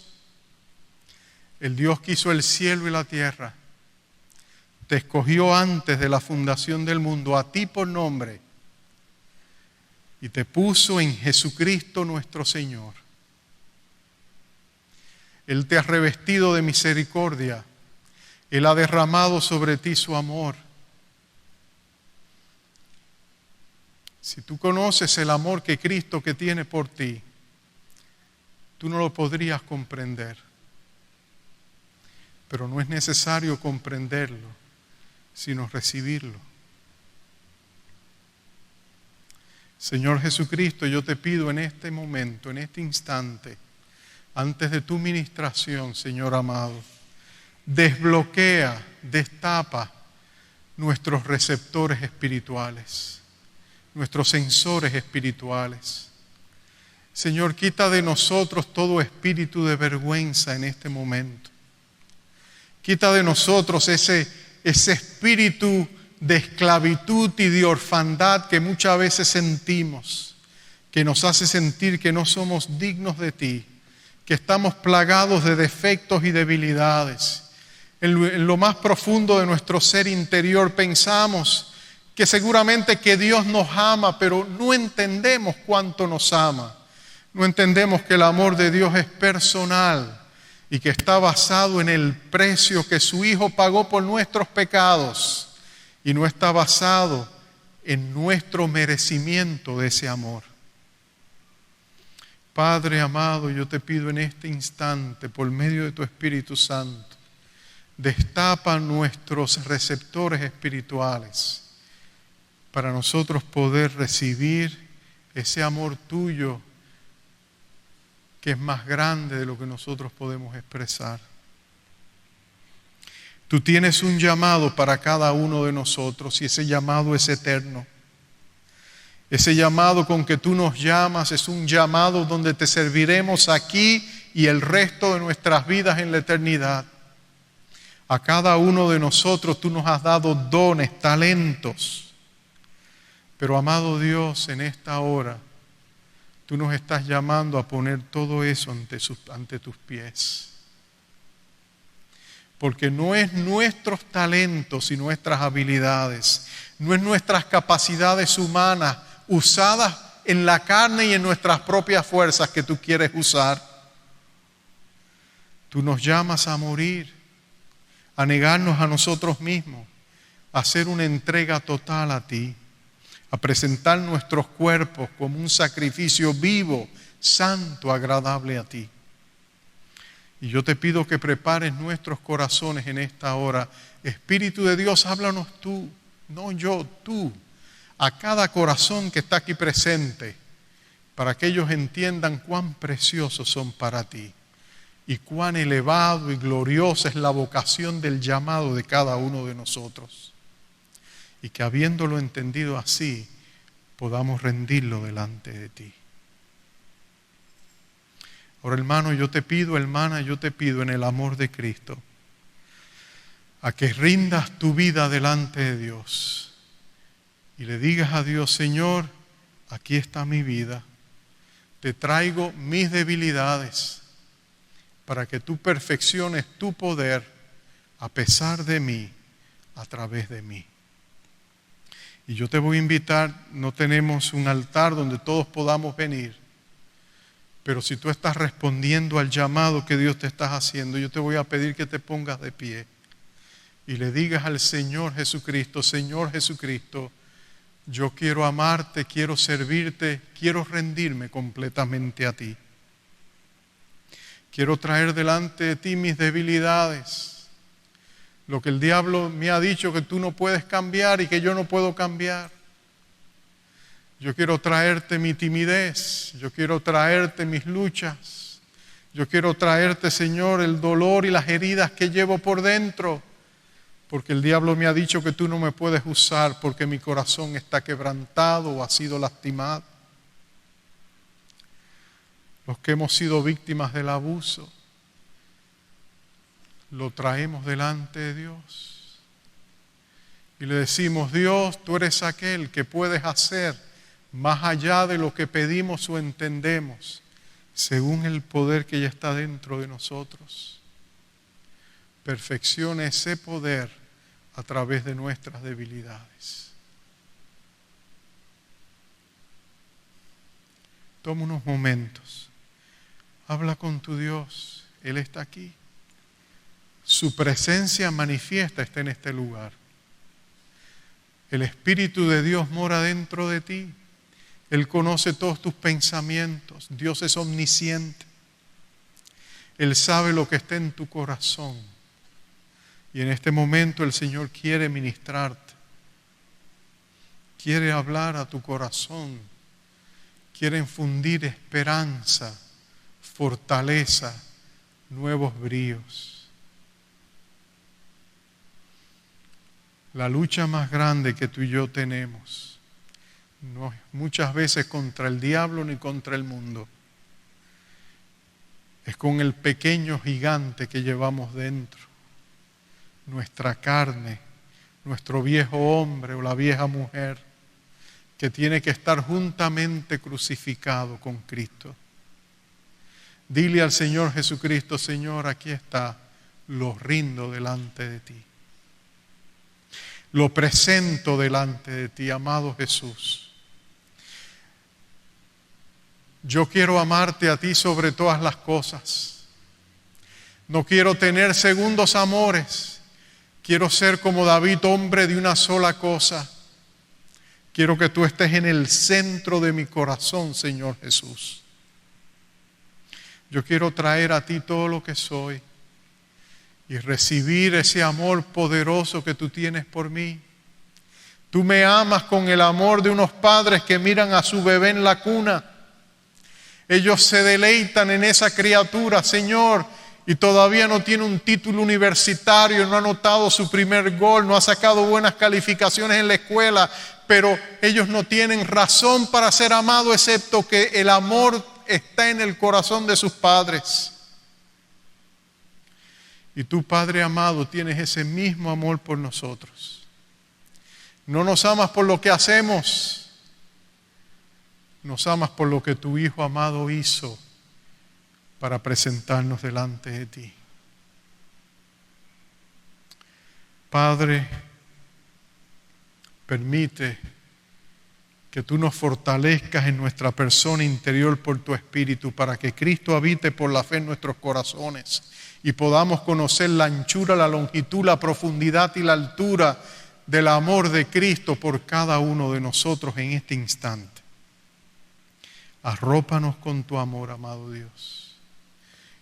el Dios que hizo el cielo y la tierra, te escogió antes de la fundación del mundo, a ti por nombre, y te puso en Jesucristo nuestro Señor. Él te ha revestido de misericordia. Él ha derramado sobre ti su amor. Si tú conoces el amor que Cristo que tiene por ti, tú no lo podrías comprender. Pero no es necesario comprenderlo, sino recibirlo. Señor Jesucristo, yo te pido en este momento, en este instante, antes de tu ministración, Señor amado, desbloquea, destapa nuestros receptores espirituales, nuestros sensores espirituales. Señor, quita de nosotros todo espíritu de vergüenza en este momento. Quita de nosotros ese espíritu de esclavitud y de orfandad que muchas veces sentimos, que nos hace sentir que no somos dignos de ti, que estamos plagados de defectos y debilidades. En lo más profundo de nuestro ser interior pensamos que seguramente que Dios nos ama, pero no entendemos cuánto nos ama. No entendemos que el amor de Dios es personal y que está basado en el precio que su Hijo pagó por nuestros pecados y no está basado en nuestro merecimiento de ese amor. Padre amado, yo te pido en este instante, por medio de tu Espíritu Santo, destapa nuestros receptores espirituales para nosotros poder recibir ese amor tuyo que es más grande de lo que nosotros podemos expresar. Tú tienes un llamado para cada uno de nosotros y ese llamado es eterno. Ese llamado con que tú nos llamas es un llamado donde te serviremos aquí y el resto de nuestras vidas en la eternidad. A cada uno de nosotros tú nos has dado dones, talentos. Pero amado Dios, en esta hora tú nos estás llamando a poner todo eso ante tus pies. Porque no es nuestros talentos y nuestras habilidades, no es nuestras capacidades humanas usadas en la carne y en nuestras propias fuerzas que tú quieres usar. Tú nos llamas a morir, a negarnos a nosotros mismos, a hacer una entrega total a ti, a presentar nuestros cuerpos como un sacrificio vivo, santo, agradable a ti. Y yo te pido que prepares nuestros corazones en esta hora. Espíritu de Dios, háblanos tú, no yo, tú, a cada corazón que está aquí presente, para que ellos entiendan cuán preciosos son para ti y cuán elevado y gloriosa es la vocación del llamado de cada uno de nosotros. Y que habiéndolo entendido así, podamos rendirlo delante de ti. Ahora, hermano, yo te pido, hermana, yo te pido en el amor de Cristo, a que rindas tu vida delante de Dios y le digas a Dios: Señor, aquí está mi vida, te traigo mis debilidades para que tú perfecciones tu poder a pesar de mí, a través de mí. Y yo te voy a invitar, no tenemos un altar donde todos podamos venir, pero si tú estás respondiendo al llamado que Dios te está haciendo, yo te voy a pedir que te pongas de pie y le digas al Señor Jesucristo: Señor Jesucristo, yo quiero amarte, quiero servirte, quiero rendirme completamente a ti. Quiero traer delante de ti mis debilidades, lo que el diablo me ha dicho que tú no puedes cambiar y que yo no puedo cambiar. Yo quiero traerte mi timidez, yo quiero traerte mis luchas, yo quiero traerte, Señor, el dolor y las heridas que llevo por dentro, porque el diablo me ha dicho que tú no me puedes usar porque mi corazón está quebrantado o ha sido lastimado. Los que hemos sido víctimas del abuso, lo traemos delante de Dios y le decimos: Dios, tú eres aquel que puedes hacer más allá de lo que pedimos o entendemos, según el poder que ya está dentro de nosotros. Perfecciona ese poder a través de nuestras debilidades. Toma unos momentos, habla con tu Dios, Él está aquí. Su presencia manifiesta está en este lugar. El Espíritu de Dios mora dentro de ti. Él conoce todos tus pensamientos. Dios es omnisciente. Él sabe lo que está en tu corazón. Y en este momento el Señor quiere ministrarte. Quiere hablar a tu corazón. Quiere infundir esperanza, fortaleza, nuevos bríos. La lucha más grande que tú y yo tenemos no es muchas veces contra el diablo ni contra el mundo. Es con el pequeño gigante que llevamos dentro. Nuestra carne, nuestro viejo hombre o la vieja mujer, que tiene que estar juntamente crucificado con Cristo. Dile al Señor Jesucristo: Señor, aquí está, lo rindo delante de ti. Lo presento delante de ti, amado Jesús. Yo quiero amarte a ti sobre todas las cosas. No quiero tener segundos amores. Quiero ser como David, hombre de una sola cosa. Quiero que tú estés en el centro de mi corazón, Señor Jesús. Yo quiero traer a ti todo lo que soy y recibir ese amor poderoso que tú tienes por mí. Tú me amas con el amor de unos padres que miran a su bebé en la cuna. Ellos se deleitan en esa criatura, Señor, y todavía no tiene un título universitario, no ha anotado su primer gol, no ha sacado buenas calificaciones en la escuela, pero ellos no tienen razón para ser amados excepto que el amor está en el corazón de sus padres. Y tú, Padre amado, tienes ese mismo amor por nosotros. No nos amas por lo que hacemos, nos amas por lo que tu Hijo amado hizo para presentarnos delante de ti. Padre, permite que tú nos fortalezcas en nuestra persona interior por tu Espíritu, para que Cristo habite por la fe en nuestros corazones y podamos conocer la anchura, la longitud, la profundidad y la altura del amor de Cristo por cada uno de nosotros en este instante. Arrópanos con tu amor, amado Dios,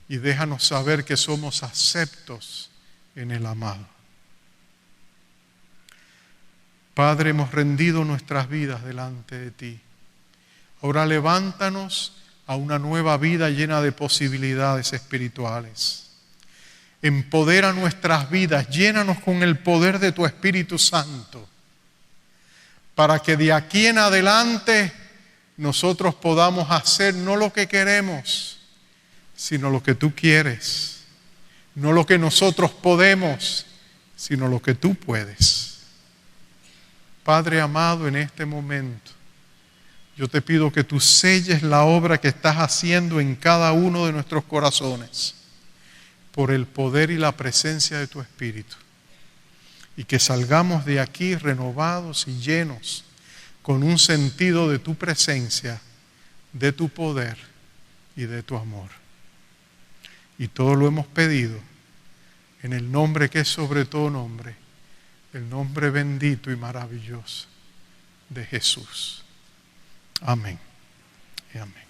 y déjanos saber que somos aceptos en el amado. Padre, hemos rendido nuestras vidas delante de ti. Ahora levántanos a una nueva vida llena de posibilidades espirituales. Empodera nuestras vidas, llénanos con el poder de tu Espíritu Santo, para que de aquí en adelante nosotros podamos hacer no lo que queremos, sino lo que tú quieres. No lo que nosotros podemos, sino lo que tú puedes. Padre amado, en este momento, yo te pido que tú selles la obra que estás haciendo en cada uno de nuestros corazones. por el poder y la presencia de tu Espíritu. Y que salgamos de aquí renovados y llenos con un sentido de tu presencia, de tu poder y de tu amor. Y todo lo hemos pedido en el nombre que es sobre todo nombre, el nombre bendito y maravilloso de Jesús. Amén y amén.